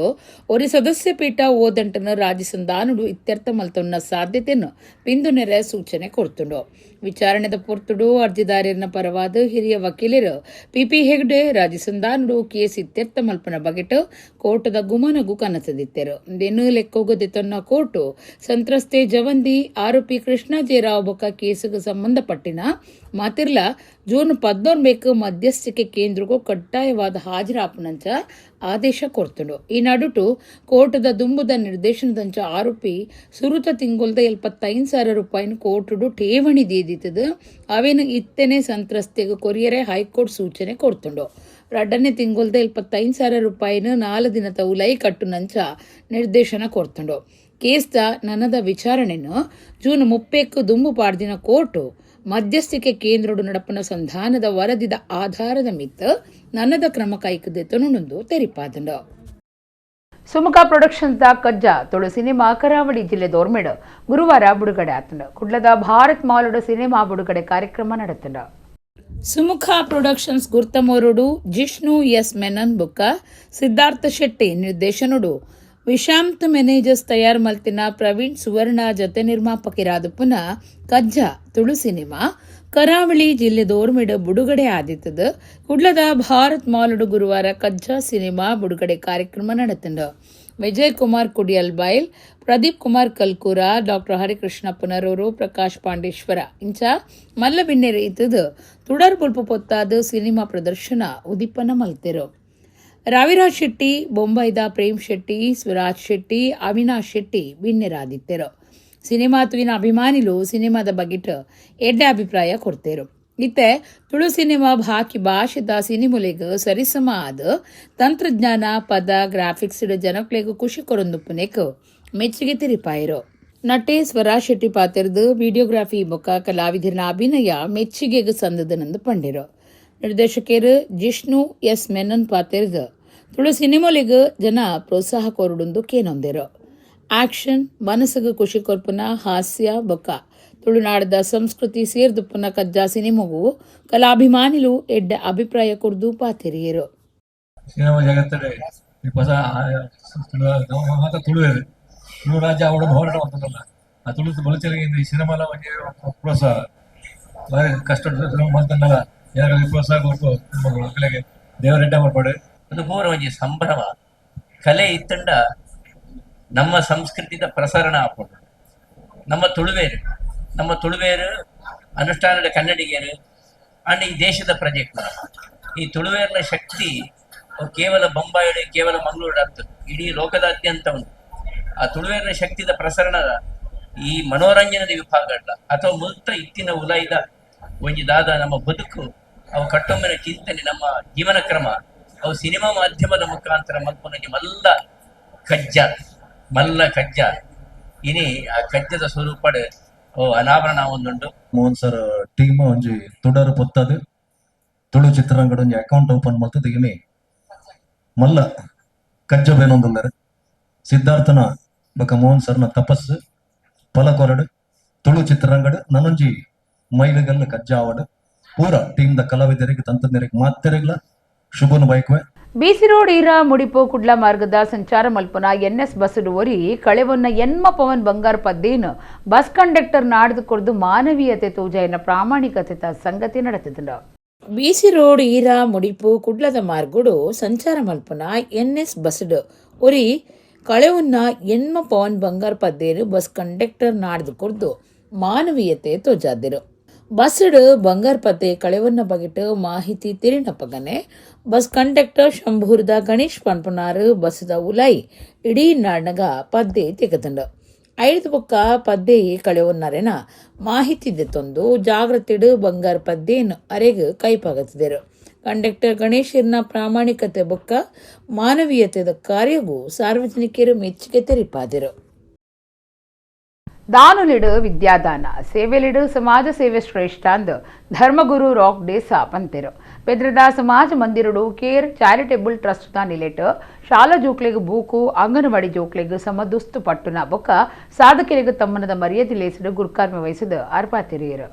ಒರಿ ಸದಸ್ಯ ಪೀಠ ಓದಂಟನ ರಾಜಸಂಧಾನಡು ಇತ್ಯರ್ಥ ಮಲ್ತೊನ್ನ ಸಾಧ್ಯತೆಯನ್ನು ಪಿಂದುನೆರೆ ಸೂಚನೆ ಕೊಡ್ತುಂಡು. ವಿಚಾರಣೆದ ಪೊರ್ತುಡು ಅರ್ಜಿದಾರನ ಪರವಾದ ಹಿರಿಯ ವಕೀಲರು ಪಿಪಿ ಹೆಗ್ಡೆ ರಾಜಸಂಧಾನಡು ಕೇಸ್ ಇತ್ಯರ್ಥ ಮಲ್ಪನ ಬಗೆಟ್ ಕೋರ್ಟದ ಗುಮನಗೂ ಕನಸದಿತ್ತರು. ದೆನ್ನು ಲೆಕ್ಕೋಗದಿತ್ತನ್ನ ಕೋರ್ಟ್ ಸಂತ್ರಸ್ತೆ ಜವಂದಿ ಆರೋಪಿ ಕೃಷ್ಣಾಜೆ ರಾವ್ ಬೊಕ್ಕ ಕೇಸಿಗೆ ಸಂಬಂಧಪಟ್ಟಿನ ಮಾತಿರ್ಲ ಜೂನ್ 14 ಮಧ್ಯಸ್ಥಿಕೆ ಕೇಂದ್ರಗೂ ಕಡ್ಡಾಯವಾದ ಹಾಜರಾಪನಂಚ ಆದೇಶ ಕೊಡ್ತುಂಡು. ಈ ನಡುಟು ಕೋರ್ಟದ ದುಂಬುದ ನಿರ್ದೇಶನದಂಚ ಆರೋಪಿ ಸುರುತ ತಿಂಗೊಲ್ದ 75,000 ರೂಪಾಯಿನ ಕೋರ್ಟುಡು ಠೇವಣಿ ದೀದಿತ್ತದು ಅವೇನು ಇತ್ತನೆ ಸಂತ್ರಸ್ತೆಗೆ ಕೊರಿಯರೆ ಹೈಕೋರ್ಟ್ ಸೂಚನೆ ಕೊಡ್ತುಂಡು. ರಡ್ಡನೆ ತಿಂಗೊಲ್ದ 75,000 ರೂಪಾಯಿನ 4 ದಿನದ ಉಲೈ ಕಟ್ಟುನಂಚ ನಿರ್ದೇಶನ ಕೊಡ್ತುಂಡು. ಕೇಸ್ದ ನನದ ವಿಚಾರಣೆಯನ್ನು ಜೂನ್ 30 ದುಂಬು ಪಾಡ್ದಿನ ಕೋರ್ಟು ಮಧ್ಯಸ್ಥಿಕೆ ಕೇಂದ್ರಡು ನಡಪನ ಸಂಧಾನದ ವರದಿದ ಆಧಾರದ ಮಿತ್ತ ನನ್ನದ ಕ್ರಮ ಕೈಕದೆತ್ತನೊಂದು ತೆರಿಪಾದಂಡು. ಸುಮುಖ ಪ್ರೊಡಕ್ಷನ್ಸ್ ದ ಕಜ್ಜಾ ತುಳು ಸಿನಿಮಾ ಕರಾವಳಿ ಜಿಲ್ಲೆ ದೋರ್ಮೆಡ್ ಗುರುವಾರ ಬಿಡುಗಡೆ ಆತಂಡು. ಕುಡ್ಲದ ಭಾರತ್ ಮಾಲುಡು ಸಿನಿಮಾ ಬಿಡುಗಡೆ ಕಾರ್ಯಕ್ರಮ ನಡೆತಂಡ. ಸುಮುಖ ಪ್ರೊಡಕ್ಷನ್ಸ್ ಗುರ್ತಮೋರುಡು ಜಿಷ್ಣು ಎಸ್ ಮೆನನ್ ಬುಕ್ಕ ಸಿದ್ಧಾರ್ಥ ಶೆಟ್ಟಿ ನಿರ್ದೇಶನುಡು ವಿಶಾಂತ್ ಮೆನೇಜರ್ಸ್ ತಯಾರು ಮಲ್ತಿನ ಪ್ರವೀಣ್ ಸುವರ್ಣ ಜೊತೆ ನಿರ್ಮಾಪಕರಾದ ಪುನಃ ಕಜ್ಜಾ ತುಳು ಸಿನಿಮಾ ಕರಾವಳಿ ಜಿಲ್ಲೆ ದೋರ್ಮೆಡ್ ಬಿಡುಗಡೆ ಆದಿತ್ತದ. ಕುಡ್ಲದ ಭಾರತ್ ಮಾಲುಡು ಗುರುವಾರ ಕಜ್ಜಾ ಸಿನಿಮಾ ಬಿಡುಗಡೆ ಕಾರ್ಯಕ್ರಮ ನಡೆತಂಡು. ವಿಜಯ್ ಕುಮಾರ್ ಕುಡಿಯಲ್ ಬೈಲ್, ಪ್ರದೀಪ್ ಕುಮಾರ್ ಕಲ್ಕೂರ, ಡಾಕ್ಟರ್ ಹರಿಕೃಷ್ಣ ಪುನರೂರು, ಪ್ರಕಾಶ್ ಪಾಂಡೇಶ್ವರ ಇಂಚ ಮಲ್ಲ ಬಿನ್ನೆರೆ ಇದ್ದದು ತುಡರ್ ಬುಲ್ಪು ಪೊತ್ತಾದ ಸಿನಿಮಾ ಪ್ರದರ್ಶನ ಉದಿಪನ ಮಲ್ತೆರು. ರವಿರಾಜ್ ಶೆಟ್ಟಿ, ಬೊಂಬೈದ ಪ್ರೇಮ್ ಶೆಟ್ಟಿ, ಸ್ವರಾಜ್ ಶೆಟ್ಟಿ, ಅವಿನಾಶ್ ಶೆಟ್ಟಿ ಬಿನ್ನೆರಾದಿತ್ತರು. ಸಿನಿಮಾತುವಿನ ಅಭಿಮಾನಿಲು ಸಿನಿಮಾದ ಬಗೆಟ್ ಎಡ್ಡೆ ಅಭಿಪ್ರಾಯ ಕೊಡ್ತೇರು. ಇತ್ತೆ ತುಳು ಸಿನಿಮಾ ಬಾಕಿ ಭಾಷೆದ ಸಿನಿಮುಲೆಗ್ ಸರಿಸಮ ಆದ ತಂತ್ರಜ್ಞಾನ ಪದ ಗ್ರಾಫಿಕ್ಸ್ ಜನಕ್ಲೆಗ್ ಖುಷಿ ಕೊರೊಂದುಪ್ಪುನೆಕ್ ಮೆಚ್ಚುಗೆ ತಿರಿಪಾಯಿರು. ನಟೆ ಸ್ವರಾಜ್ ಶೆಟ್ಟಿ ಪಾತ್ರದ ವಿಡಿಯೋಗ್ರಾಫಿ ಬೊಕ್ಕ ಕಲಾವಿದರಿನ ಅಭಿನಯ ಮೆಚ್ಚುಗೆಗ್ ಸಂದದನಂದು ಪಂಡಿರು. ನಿರ್ದೇಶಕರು ಜಿಷ್ಣು ಎಸ್ ಮೆನನ್ ಪಾತ್ರದ ತುಳು ಸಿನಿಮಾಲಿಗೆ ಜನ ಪ್ರೋತ್ಸಾಹ ಕೊರಡುಂದು ಕೇನೊಂದೆರು. ಆಕ್ಷನ್ ಮನಸ್ಸಿಗೆ ಖುಷಿ ಕೊರ್ಪುನ ಹಾಸ್ಯ ಬೊಕ್ಕ ತುಳುನಾಡದ ಸಂಸ್ಕೃತಿ ಸೇರ್ದುಪ್ಪುನ ಕಜ್ಜಾ ಸಿನಿಮಾಗೂ ಕಲಾಭಿಮಾನಿಲು ಎಡ್ಡ ಅಭಿಪ್ರಾಯ ಕೊರ್ದು ಪಾತೆರಿಯರು. ಸಿನಿಮಾ ಜಗತ್ತಡೆ ಹೊಸ ತುಳು ರಾಜ್ಯ ಅವಡನ್ನು ಹೋರಾಟ ಮಾಡ್ತದಲ್ಲ ಆ ತುಳು ಬಲಚಲಿಗೆ ಈ ಸಿನಿಮಾಲ ಬಗ್ಗೆ ಪ್ರೋತ್ಸಾಹ ಬಾರಿ ಕಷ್ಟ ಮಾಡ್ತಂದಲ್ಲ ಯಾರಿಗೆ ಪ್ರೋತ್ಸಾಹ ಕೊಟ್ಟು ಮಕ್ಕಳಿಗೆ ದೇವರೆಡ್ಡ ಮಾಡ್ಪಾಡು. ಅದು ಪೂರ ಒಂಜಿ ಸಂಭ್ರಮ. ಕಲೆ ಇತ್ತಂಡ ನಮ್ಮ ಸಂಸ್ಕೃತಿದ ಪ್ರಸರಣ ಆಪುಂಡು. ನಮ್ಮ ತುಳುವೇರು ಅನುಷ್ಠಾನದ ಕನ್ನಡಿಗರು ಅಂಡ್ ಈ ದೇಶದ ಪ್ರಜೆಕ್ಟ್. ಈ ತುಳುವೇರಿನ ಶಕ್ತಿ ಕೇವಲ ಬೊಂಬಾಯಿ, ಕೇವಲ ಮಂಗಳೂರು ಆಗ್ತದೆ, ಇಡೀ ಲೋಕದಾದ್ಯಂತ ಉಂಟು. ಆ ತುಳುವೇರಿನ ಶಕ್ತಿದ ಪ್ರಸರಣದ ಈ ಮನೋರಂಜನದ ವಿಭಾಗಗಳ ಅಥವಾ ಮುಕ್ತ ಇತ್ತಿನ ಉಲಾಯ್ದ ಒಂಜಿದಾದ ನಮ್ಮ ಬದುಕು, ಅವು ಕಟ್ಟೊಮ್ಮಿನ ಚಿಂತನೆ, ನಮ್ಮ ಜೀವನ ಕ್ರಮ, ಅವು ಸಿನಿಮಾ ಮಾಧ್ಯಮದ ಮುಖಾಂತರ ಮಲ್ಪೊಂದು ಮಲ್ಲ ಕಜ್ಜ ಇನಿ ಆ ಕಜ್ಜದ ಸ್ವರೂಪಡ್ ಅನಾವರಣ ಒಂದುಂಡು. ಮೋಹನ್ ಸರ್ ಟೀಮ್ ಒಂಜಿ ತುಡರು ಪೊತ್ತದು ತುಳು ಚಿತ್ರರಂಗದ ಒಂಜಿ ಅಕೌಂಟ್ ಓಪನ್ ಮಾಡ್ತದ ಇನಿ ಮಲ್ಲ ಕಜ್ಜ ಬೇನೊಂದುಲ್ಲರು ಸಿದ್ಧಾರ್ಥನ ಬಕ ಮೋಹನ್ ಸರ್ನ ತಪಸ್ಸು ಫಲ ಕೊರಡು ತುಳು ಚಿತ್ರರಂಗಡ್ ನನೊಂಜಿ ಮೈಲುಗಲ್ಲ ಕಜ್ಜ ಆವಡು ಪೂರ ಟೀಮ್ದ ಕಲಾವಿದರಿಗೆ ತಂತ್ರಜ್ಞರಿಗೆ ಮಾತೆರೆಗ್ಲ ಶುಭನ ಬೈಕ್ವೆ. ಬಿಸಿ ರೋಡ್ ಈರ ಮುಡಿಪು ಕುಡ್ಲ ಮಾರ್ಗದ ಸಂಚಾರ ಮಲ್ಪುನ ಎನ್ಎಸ್ ಬಸ್ಸುಡು ಒರಿ ಕಳೆವನ್ನ ಎನ್ಮ ಪವನ್ ಬಂಗಾರ ಪದ್ದೇನು ಬಸ್ ಕಂಡಕ್ಟರ್ ನಾಡ್ದು ಕೊರ್ದು ಮಾನವೀಯತೆ ತೂಜಾಯಿನ ಪ್ರಾಮಾಣಿಕತೆ ಸಂಗತಿ ನಡೆತಿದ್ದ. ಬಿಸಿ ರೋಡ್ ಈರ ಮುಡಿಪು ಕುಡ್ಲದ ಮಾರ್ಗುಡು ಸಂಚಾರ ಮಲ್ಪುನ ಎನ್ಎಸ್ ಬಸ್ಸುಡು ಒರಿ ಕಳೆವನ್ನ ಎನ್ಮ ಪವನ್ ಬಂಗಾರ ಪದ್ದೇನು ಬಸ್ ಕಂಡಕ್ಟರ್ ನಾಡ್ದು ಕೊರ್ದು ಮಾನವೀಯತೆ ತೋಜಾದಿರು. ಬಸ್ಸುಡು ಬಂಗಾರ ಪದ್ದೆ ಕಳೆವನ್ನ ಬಗೆಟ್ ಮಾಹಿತಿ ತಿರಿನಪ್ಪಗನೆ ಬಸ್ ಕಂಡಕ್ಟರ್ ಶಂಭೂರ್ದ ಗಣೇಶ್ ಪನ್ಪುನಾರು ಬಸ್ದ ಉಲಾಯಿ ಇಡೀ ನಾಡ್ನಗ ಪದ್ದೆ ತೆಗೆತಂಡು. ಐದು ಬೊಕ್ಕ ಪದ್ದೆ ಕಳೆವನ್ನರೆನ ಮಾಹಿತಿ ದೆತ್ತೊಂದು ಜಾಗೃತಿಡು ಬಂಗಾರ ಪದ್ದೇನು ಅರೆಗ್ ಕೈಪಾಗತ್ತಿದರು. ಕಂಡಕ್ಟರ್ ಗಣೇಶರ್ನ ಪ್ರಾಮಾಣಿಕತೆ ಬೊಕ್ಕ ಮಾನವೀಯತೆದ ಕಾರ್ಯಗೂ ಸಾರ್ವಜನಿಕರು ಮೆಚ್ಚುಗೆ ತೆರಿಪಾದರು. ದಾನುಲಿಡು ವಿದ್ಯಾದಾನ ಸೇವೆಲಿಡು ಸಮಾಜ ಸೇವೆ ಶ್ರೇಷ್ಠ ಅಂದ್ ಧರ್ಮಗುರು ರಾಕ್ ಡೇಸಾ ಪಂತೆರು ಪೆದ್ರದ ಸಮಾಜ ಮಂದಿರಡು ಕೇರ್ ಚಾರಿಟೇಬಲ್ ಟ್ರಸ್ಟ್ ನಿಲೆಟ್ ಶಾಲಾ ಜೋಕ್ಲೆಗ್ ಬೂಕು ಅಂಗನವಾಡಿ ಜೋಕ್ಲೆಗ್ ಸಮದುಸ್ತು ಪಟ್ಟುನ ಬೊಕ್ಕ ಸಾಧಕರಿಗ ತಮ್ಮನದ ಮರ್ಯಾದೆ ಲೇಸಿಡು ಗುರ್ಕಾರ್ಮೆ ವಹಿಸಿದ ಅರ್ಪಾತಿರಿಯರು.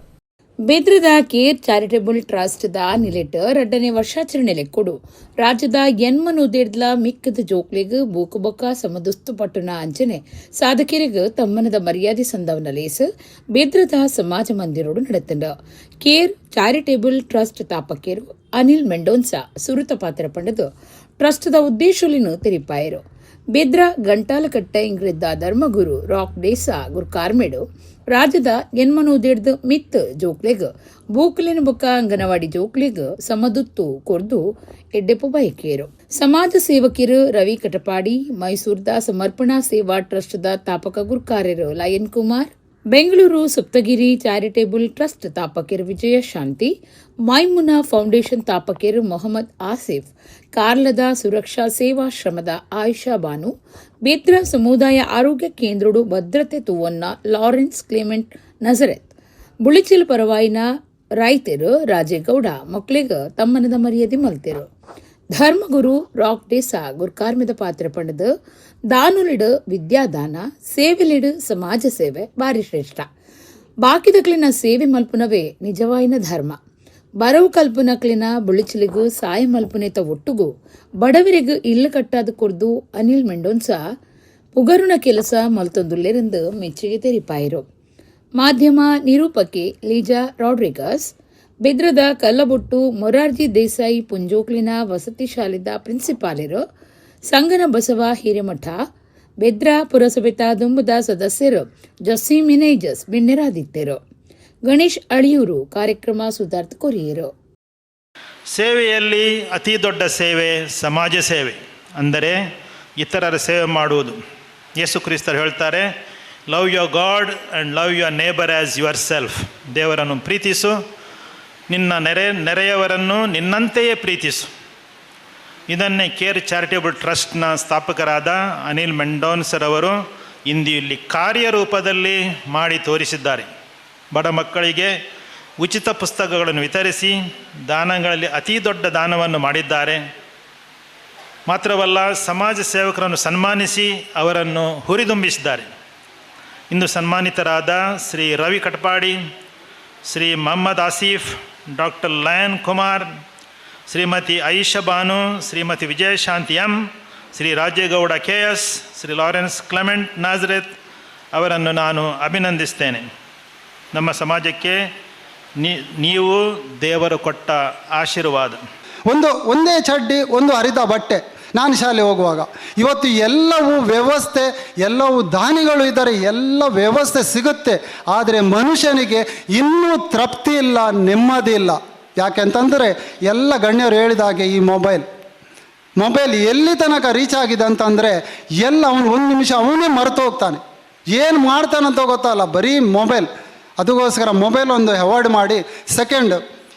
ಬೇದ್ರದ ಕೇರ್ ಚಾರಿಟೇಬಲ್ ಟ್ರಸ್ಟ್ ದ ನಿಲೆಟ್ 2ನೇ ವರ್ಷಾಚರಣೆ ಲೆಕ್ಕೊಡು ರಾಜ್ಯದ ಎನ್ಮನುದೇಡ್ಲ ಮಿಕ್ಕದ ಜೋಕ್ಲೆಗ್ ಬೂಕು ಬೊಕ್ಕ ಸಮದುಸ್ತು ಪಟ್ಟುನ ಅಂಚನೆ ಸಾಧಕರಿಗ ತಮ್ಮನದ ಮರ್ಯಾದೆ ಸಂದವನ ಲೇಸ್ ಬೇದ್ರದ ಸಮಾಜ ಮಂದಿರೋಡು ನಡೆತಂಡ. ಕೇರ್ ಚಾರಿಟೇಬಲ್ ಟ್ರಸ್ಟ್ ತಾಪಕೇರು ಅನಿಲ್ ಮೆಂಡೋನ್ಸಾ ಸುರುತ ಪಾತ್ರ ಪಂಡದು ಟ್ರಸ್ಟ್ದ ಉದ್ದೇಶಲಿನು ತೆರಿಪಾಯರು. ಬೇದ್ರ ಗಂಟಾಲಕಟ್ಟ ಇಂಗ್ರಿದ್ದ ಧರ್ಮಗುರು ರಾಕ್ ಡೇಸಾ ಗುರ್ಕಾರ್ಮೆಡು ರಾಜ್ಯದ ಎನ್ಮನೂದೇಡ್ದು ಮಿತ್ ಜೋಕ್ಲೆಗ್ ಬೂಕ್ಲೆನ ಬೊಕ್ಕ ಅಂಗನವಾಡಿ ಜೋಕ್ಲೆಗ್ ಸಮದುತ್ತು ಕೊರ್ದು ಎಡ್ಡೆಪು ಬಯಕೇರು. ಸಮಾಜ ಸೇವಕಿರು ರವಿ ಕಟಪಾಡಿ ಮೈಸೂರ್ದ ಸಮರ್ಪಣಾ ಸೇವಾ ಟ್ರಸ್ಟ್ದ ತಾಪಕ ಗುರ್ಕಾರ್ಯರು Lion Kumar, Bengaluru Saptagiri charitable trust ತಾಪಕರು ವಿಜಯ ಶಾಂತಿ, ಮೈಮುನಾ ಫೌಂಡೇಶನ್ ತಾಪಕರು ಮೊಹಮ್ಮದ್ ಆಸಿಫ್, ಕಾರ್ಲದ ಸುರಕ್ಷಾ ಸೇವಾಶ್ರಮದ ಆಯಿಷಾ ಬಾನು, ಬೇದ್ರ ಸಮುದಾಯ ಆರೋಗ್ಯ ಕೇಂದ್ರಡು ಭದ್ರತೆ ತೂವನ್ನ ಲಾರೆನ್ಸ್ ಕ್ಲೇಮೆಂಟ್ ನಜರೆತ್, ಬುಳಿಚಿಲ್ ಪರವಾಯಿನ ರೈತರು ರಾಜೇಗೌಡ ಮಕ್ಳಿಗ ತಮ್ಮನದ ಮರ್ಯಾದೆ ಮಲ್ತೆರು. ಧರ್ಮಗುರು ರಾಕ್ ಡೇಸಾ ಗುರ್ಕಾರ್ಮೆದ ಪಾತ್ರ ಪಂಡದು ದಾನುಲಿಡು ವಿದ್ಯಾದಾನ ಸೇವೆಲಿಡು ಸಮಾಜ ಸೇವೆ ಬಾರಿ ಶ್ರೇಷ್ಠ. ಬಾಕಿದಕ್ಲಿನ ಸೇವೆ ಮಲ್ಪುನವೇ ನಿಜವಾಯಿನ ಧರ್ಮ. ಬರವು ಕಲ್ಪನಕ್ಲಿನ ಬುಳಿಚಿಲಿಗೂ ಸಾಯ ಮಲ್ಪುನೇತ ಒಟ್ಟುಗೂ ಬಡವರಿಗೂ ಇಲ್ಲು ಕಟ್ಟಾದ ಕೊರ್ದು ಅನಿಲ್ ಮೆಂಡೋನ್ಸಾ ಪುಗರುಣ ಕೆಲಸ ಮಲ್ತೊಂದುಲ್ಲೆರೆಂದು ಮೆಚ್ಚುಗೆ ತೆರಿಪಾಯಿರು. ಮಾಧ್ಯಮ ನಿರೂಪಕಿ ಲೀಜಾ ರಾಡ್ರಿಗಸ್, ಬೆದ್ರದ ಕಲ್ಲಬೊಟ್ಟು ಮೊರಾರ್ಜಿ ದೇಸಾಯಿ ಪುಂಜೋಕ್ಲಿನ ವಸತಿ ಶಾಲೆದ ಪ್ರಿನ್ಸಿಪಾಲರು, ಸಂಗನ ಬಸವ ಹಿರೇಮಠ, ಬೆದ್ರ ಪುರಸಭೆತ ದುಂಬದ ಸದಸ್ಯರು ಜಸೀಂ ಮಿನೇಜಸ್ ಬಿನ್ನೆರಾದಿತ್ತರು. ಗಣೇಶ್ ಅಳಿಯೂರು ಕಾರ್ಯಕ್ರಮ ಸುಧಾರ್ಥ ಕೊರಿಯರು. ಸೇವೆಯಲ್ಲಿ ಅತಿ ದೊಡ್ಡ ಸೇವೆ ಸಮಾಜ ಸೇವೆ, ಅಂದರೆ ಇತರರ ಸೇವೆ ಮಾಡುವುದು. ಯೇಸು ಕ್ರಿಸ್ತರು ಹೇಳ್ತಾರೆ, love your god and love your neighbour as your self. ದೇವರನ್ನು ಪ್ರೀತಿಸು, ನಿನ್ನ ನೆರೆಯವರನ್ನು ನಿನ್ನಂತೆಯೇ ಪ್ರೀತಿಸು. ಇದನ್ನೇ ಕೇರ್ ಚಾರಿಟೇಬಲ್ ಟ್ರಸ್ಟ್ನ ಸ್ಥಾಪಕರಾದ ಅನಿಲ್ ಮೆಂಡೋನ್ಸರ್ ಅವರು ಇಂದು ಇಲ್ಲಿ ಕಾರ್ಯರೂಪದಲ್ಲಿ ಮಾಡಿ ತೋರಿಸಿದ್ದಾರೆ. ಬಡ ಮಕ್ಕಳಿಗೆ ಉಚಿತ ಪುಸ್ತಕಗಳನ್ನು ವಿತರಿಸಿ ದಾನಗಳಲ್ಲಿ ಅತಿ ದೊಡ್ಡ ದಾನವನ್ನು ಮಾಡಿದ್ದಾರೆ. ಮಾತ್ರವಲ್ಲ, ಸಮಾಜ ಸೇವಕರನ್ನು ಸನ್ಮಾನಿಸಿ ಅವರನ್ನು ಹುರಿದುಂಬಿಸಿದ್ದಾರೆ. ಇಂದು ಸನ್ಮಾನಿತರಾದ Shri Ravi Katapadi, Shri Mohammed Asif, doctor Lion Kumar, Shrimati Ayisha Banu, Shrimati Vijayashanti M, Shri Rajegowda KS, Shri Lawrence Clement Nazareth ಅವರನ್ನು ನಾನು ಅಭಿನಂದಿಸ್ತೇನೆ. ನಮ್ಮ ಸಮಾಜಕ್ಕೆ ನೀವು ದೇವರು ಕೊಟ್ಟ ಆಶೀರ್ವಾದ. ಒಂದೇ ಚಡ್ಡಿ, ಒಂದು ಹರಿದ ಬಟ್ಟೆ ನಾನು ಶಾಲೆ ಹೋಗುವಾಗ. ಇವತ್ತು ಎಲ್ಲವೂ ವ್ಯವಸ್ಥೆ, ಎಲ್ಲವೂ ದಾನಿಗಳು ಇದ್ದಾರೆ, ಎಲ್ಲ ವ್ಯವಸ್ಥೆ ಸಿಗುತ್ತೆ. ಆದರೆ ಮನುಷ್ಯನಿಗೆ ಇನ್ನೂ ತೃಪ್ತಿ ಇಲ್ಲ, ನೆಮ್ಮದಿ ಇಲ್ಲ. ಯಾಕೆಂತಂದರೆ ಎಲ್ಲ ಗಣ್ಯರು ಹೇಳಿದ ಹಾಗೆ ಈ ಮೊಬೈಲ್ ಎಲ್ಲಿ ತನಕ ರೀಚ್ ಆಗಿದೆ ಅಂತಂದರೆ ಎಲ್ಲ ಅವನು ಒಂದು ನಿಮಿಷ ಅವನೇ ಮರೆತು ಹೋಗ್ತಾನೆ, ಏನು ಮಾಡ್ತಾನಂತ ಗೊತ್ತಲ್ಲ, ಬರೀ ಮೊಬೈಲ್. ಅದಕ್ಕೋಸ್ಕರ ಮೊಬೈಲ್ ಒಂದು ಅವಾಯ್ಡ್ ಮಾಡಿ. ಸೆಕೆಂಡ್,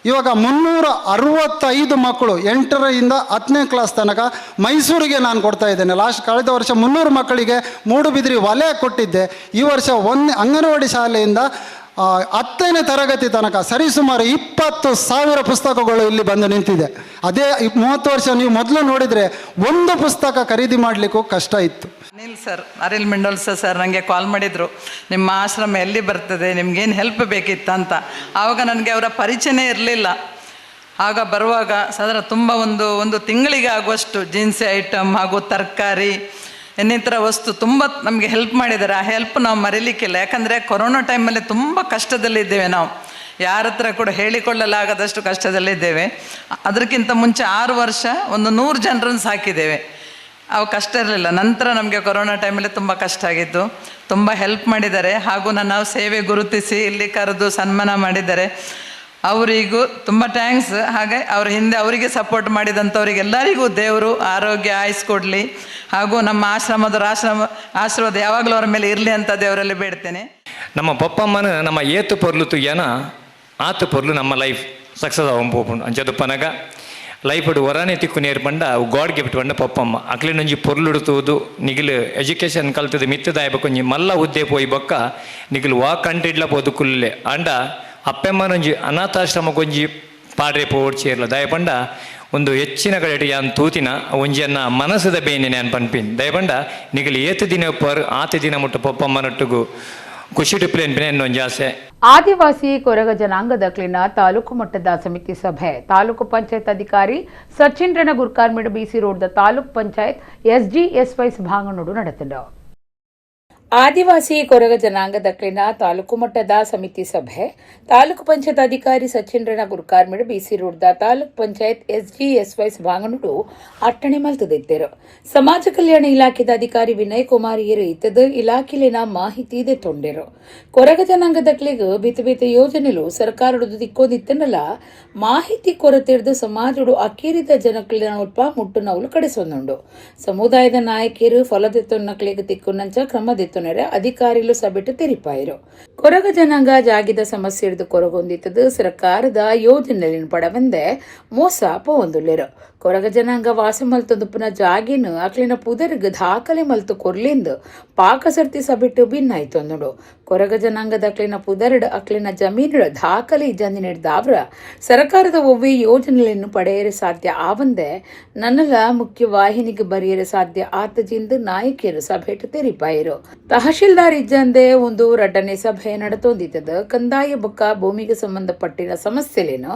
ಇವಾಗ 365 ಮಕ್ಕಳು 8ರಿಂದ 10ನೇ ಕ್ಲಾಸ್ ತನಕ ಮೈಸೂರಿಗೆ ನಾನು ಕೊಡ್ತಾ ಇದ್ದೇನೆ. ಕಳೆದ ವರ್ಷ 300 ಮಕ್ಕಳಿಗೆ ಮೂಡುಬಿದಿರೆ ವಲಯ ಕೊಟ್ಟಿದ್ದೆ. ಈ ವರ್ಷ ಅಂಗನವಾಡಿ ಶಾಲೆಯಿಂದ 10ನೇ ತರಗತಿ ತನಕ ಸರಿಸುಮಾರು 20,000 ಪುಸ್ತಕಗಳು ಇಲ್ಲಿ ಬಂದು ನಿಂತಿದೆ. ಅದೇ 30 ವರ್ಷ ನೀವು ಮೊದಲು ನೋಡಿದರೆ ಒಂದು ಪುಸ್ತಕ ಖರೀದಿ ಮಾಡಲಿಕ್ಕೂ ಕಷ್ಟ ಇತ್ತು. ಅನಿಲ್ ಮಿಂಡೋಲ್ ಸರ್ ನನಗೆ ಕಾಲ್ ಮಾಡಿದರು, ನಿಮ್ಮ ಆಶ್ರಮ ಎಲ್ಲಿ ಬರ್ತದೆ, ನಿಮ್ಗೇನು ಹೆಲ್ಪ್ ಬೇಕಿತ್ತು ಅಂತ. ಆವಾಗ ನನಗೆ ಅವರ ಪರಿಚಯನೇ ಇರಲಿಲ್ಲ. ಆಗ ಬರುವಾಗ ಸಾಧಾರಣ ತುಂಬ ಒಂದು ತಿಂಗಳಿಗೆ ಆಗುವಷ್ಟು ಜೀನ್ಸಿ ಐಟಮ್ ಹಾಗೂ ತರಕಾರಿ ಇನ್ನಿತರ ವಸ್ತು ತುಂಬ ನಮಗೆ ಹೆಲ್ಪ್ ಮಾಡಿದ್ದಾರೆ. ಆ ಹೆಲ್ಪ್ ನಾವು ಮರೀಲಿಕ್ಕಿಲ್ಲ. ಯಾಕಂದರೆ ಕೊರೋನಾ ಟೈಮಲ್ಲಿ ತುಂಬ ಕಷ್ಟದಲ್ಲಿದ್ದೇವೆ. ನಾವು ಯಾರ ಹತ್ರ ಕೂಡ ಹೇಳಿಕೊಳ್ಳಲಾಗದಷ್ಟು ಕಷ್ಟದಲ್ಲಿದ್ದೇವೆ. ಅದಕ್ಕಿಂತ ಮುಂಚೆ 6 ವರ್ಷ 100 ಜನರನ್ನು ಸಾಕಿದ್ದೇವೆ. ಅವು ಕಷ್ಟ ಇರಲಿಲ್ಲ. ನಂತರ ನಮಗೆ ಕೊರೋನಾ ಟೈಮಲ್ಲಿ ತುಂಬ ಕಷ್ಟ ಆಗಿತ್ತು. ತುಂಬ ಹೆಲ್ಪ್ ಮಾಡಿದ್ದಾರೆ. ಹಾಗೂ ನನ್ನ ಸೇವೆ ಗುರುತಿಸಿ ಇಲ್ಲಿ ಕರೆದು ಸನ್ಮಾನ ಮಾಡಿದ್ದಾರೆ. ಅವರಿಗೂ ತುಂಬ ಥ್ಯಾಂಕ್ಸ್. ಹಾಗೆ ಅವ್ರ ಹಿಂದೆ ಅವರಿಗೆ ಸಪೋರ್ಟ್ ಮಾಡಿದಂಥವ್ರಿಗೆಲ್ಲರಿಗೂ ದೇವರು ಆರೋಗ್ಯ ಆಯುಸ್ಕೊಡ್ಲಿ. ಹಾಗೂ ನಮ್ಮ ಆಶೀರ್ವಾದ ಯಾವಾಗಲೂ ಅವರ ಮೇಲೆ ಇರಲಿ ಅಂತ ದೇವರಲ್ಲಿ ಬೇಡ್ತೇನೆ. ನಮ್ಮ ಪಪ್ಪಮ್ಮನ ನಮ್ಮ ಏತು ಪೊರ್ಲು ತುಯ್ಯನ ಆತು ಪೊರ್ಲು ನಮ್ಮ ಲೈಫ್ ಸಕ್ಸಸ್ ಆಗೋಪು ಅಂಚದು ಪನಗ ಲೈಫ್ ಹೊರನೆ ತಿಕ್ಕು ನೇರು ಪಂಡ ಅವು ಗಾಡ್ ಗಿಫ್ಟ್ ಪಂಡ ಪಪ್ಪಮ್ಮ ಅಕ್ಲಿನೊಂಜಿ ಪೊರ್ಲು ಉಡುತ್ತುವುದು ನಿಗಿಲು ಎಜುಕೇಷನ್ ಕಲ್ತದ್ದು ಮಿತ್ತದಾಯ ಕೊಂಜಿ ಮಲ್ಲ ಹುದ್ದೆ ಪೋಯಿ ಬೊಕ್ಕ ನಿಗಿಲು ವಾ ಕಂಟ್ರಿಡ್ಲ ಪೋದು ಕುಲ್ಲೆ ಅಂಡ ಅಪ್ಪೆಮ್ಮನೊಂಜಿ ಅನಾಥಾಶ್ರಮ ಕೊಂಜಿ ಪಾಡ್ರೆ ಪೋಡ್ಚೇರ್ಲ ದಯಪಂಡ ಒಂದು ಹೆಚ್ಚಿನ ಕಡೆ ಯಾನ್ ತೂತಿನ ಒಂಜಿಯನ್ನ ಮನಸ್ಸದ ಬೇನೆ ನಾನು ಪನ್ಪಿನ್ ದಯಪಂಡ ನಿಗಲಿ ಏತು ದಿನ ಪರ್ ಆತ ದಿನ ಮುಟ್ಟ ಪಪ್ಪಮ್ಮನೊಟ್ಟಿಗೂ ಖುಷಿ ಟಿಪ್ಲೇನ್ ಇನ್ನೊಂದು ಆಸೆ. ಆದಿವಾಸಿ ಕೊರಗ ಜನಾಂಗದಕ್ಲಿನ ತಾಲೂಕು ಮಟ್ಟದ ಸಮಿತಿ ಸಭೆ ತಾಲೂಕು ಪಂಚಾಯತ್ ಅಧಿಕಾರಿ ಸಚಿಂದ್ರನ ಗುರ್ಕಾರ್ಮಿಡ್ ಬಿಸಿ ರೋಡ್ದ ತಾಲೂಕ್ ಪಂಚಾಯತ್ SGSY ಸಭಾಂಗಣೋಡು ನಡೆತಂಡ. ಆದಿವಾಸಿ ಕೊರಗ ಜನಾಂಗದಕ್ಲಿನ ತಾಲೂಕು ಮಟ್ಟದ ಸಮಿತಿ ಸಭೆ ತಾಲೂಕು ಪಂಚಾಯತ್ ಅಧಿಕಾರಿ ಸಚಿಂದ್ರನ ಗುರ್ಕಾರ್ಮಿಡ್ ಬಿಸಿ ರೋಡ್ದ ತಾಲೂಕ್ ಪಂಚಾಯತ್ SGSY ಸಭಾಂಗಣೋಡು ಅಟ್ಟಣೆ ಮಲ್ತದಿತ್ತೇರು. ಸಮಾಜ ಕಲ್ಯಾಣ ಇಲಾಖೆದ ಅಧಿಕಾರಿ ವಿನಯ್ ಕುಮಾರ್ ಇತ್ತದ ಇಲಾಖೆಲಿನ ಮಾಹಿತಿ ಇದೆ ತೊಂಡೇರು. ಕೊರಗ ಜನಾಂಗದಕ್ಲಿಗೆ ಬಿತ್ತು ಯೋಜನೆಲು ಸರ್ಕಾರಡು ದಿಕ್ಕೋದಿತ್ತನಲ್ಲ ಮಾಹಿತಿ ಕೊರತೆರ್ದು ಸಮಾಜಡು ಅಕ್ಕೇರಿದ ಜನಕ್ಲಿನ ಉಲ್ಪ ಮುಟ್ಟು ನೌಲು ಕಡಿಸೊಂದುಂಡು. ಸಮುದಾಯದ ನಾಯಕಿಯರು ಫಲದೆತ್ತೊನ್ನಕ್ಲಿಗೆ ತಿಕ್ಕುನಂಚ ಕ್ರಮದೆತ್ತು ಅಧಿಕಾರಿಗಳು ಸಭೆಟ್ಟು ತೆರಿಪಾಯಿರು. ಕೊರಗ ಜನಾಂಗ ಜಾಗಿದ ಸಮಸ್ಯೆ ಹಿಡಿದು ಕೊರಗೊಂದಿತ್ತದು ಸರ್ಕಾರದ ಯೋಜನೆಲಿನ ಪಡವಂದೆ ಮೋಸ ಪೋಂದುಲ್ಲೇರು. ಕೊರಗ ಜನಾಂಗ ವಾಸ ಮಲ್ತೊಂದುಪುನ ಜಾಗಿನ ಅಕ್ಲಿನ ಪುದರ್ಗ್ ದಾಖಲೆ ಮಲ್ತು ಕೊರ್ಲಿಂದು ಪಾಕಸರ್ತಿ ಸಭೆಟ್ಟು ಭಿನ್ನಾಯ್ತೊಂದುಂಡು. ಕೊರಗ ಜನಾಂಗದ ಅಕ್ಲಿನ ಪುದರ್ಡ್ ಅಕ್ಲಿನ ಜಮೀನುಡ ದಾಖಲೆ ಇಜ್ಜಂದಿನಿಡ್ದಾವ್ರ ಸರ್ಕಾರದ ಒವ್ವೆ ಯೋಜನೆಯನ್ನು ಪಡೆಯಲು ಸಾಧ್ಯ ಆವಂದೆ ನನ್ನಲ ಮುಖ್ಯ ವಾಹಿನಿಗೆ ಬರೆಯಲು ಸಾಧ್ಯ ಆತಜಿಂದು ನಾಯಕಿಯರು ಸಭೆಟ್ಟು ತೆರಿಪಾಯಿರು. ತಹಶೀಲ್ದಾರ್ ಇಜ್ಜಂದೆ ಒಂದು ರಡ್ಡನೆ ಸಭೆ ನಡೆತೊಂದಿತ್ತದ ಕಂದಾಯ ಬೊಕ್ಕ ಭೂಮಿಗೆ ಸಂಬಂಧಪಟ್ಟಿನ ಸಮಸ್ಯೆಲೇನು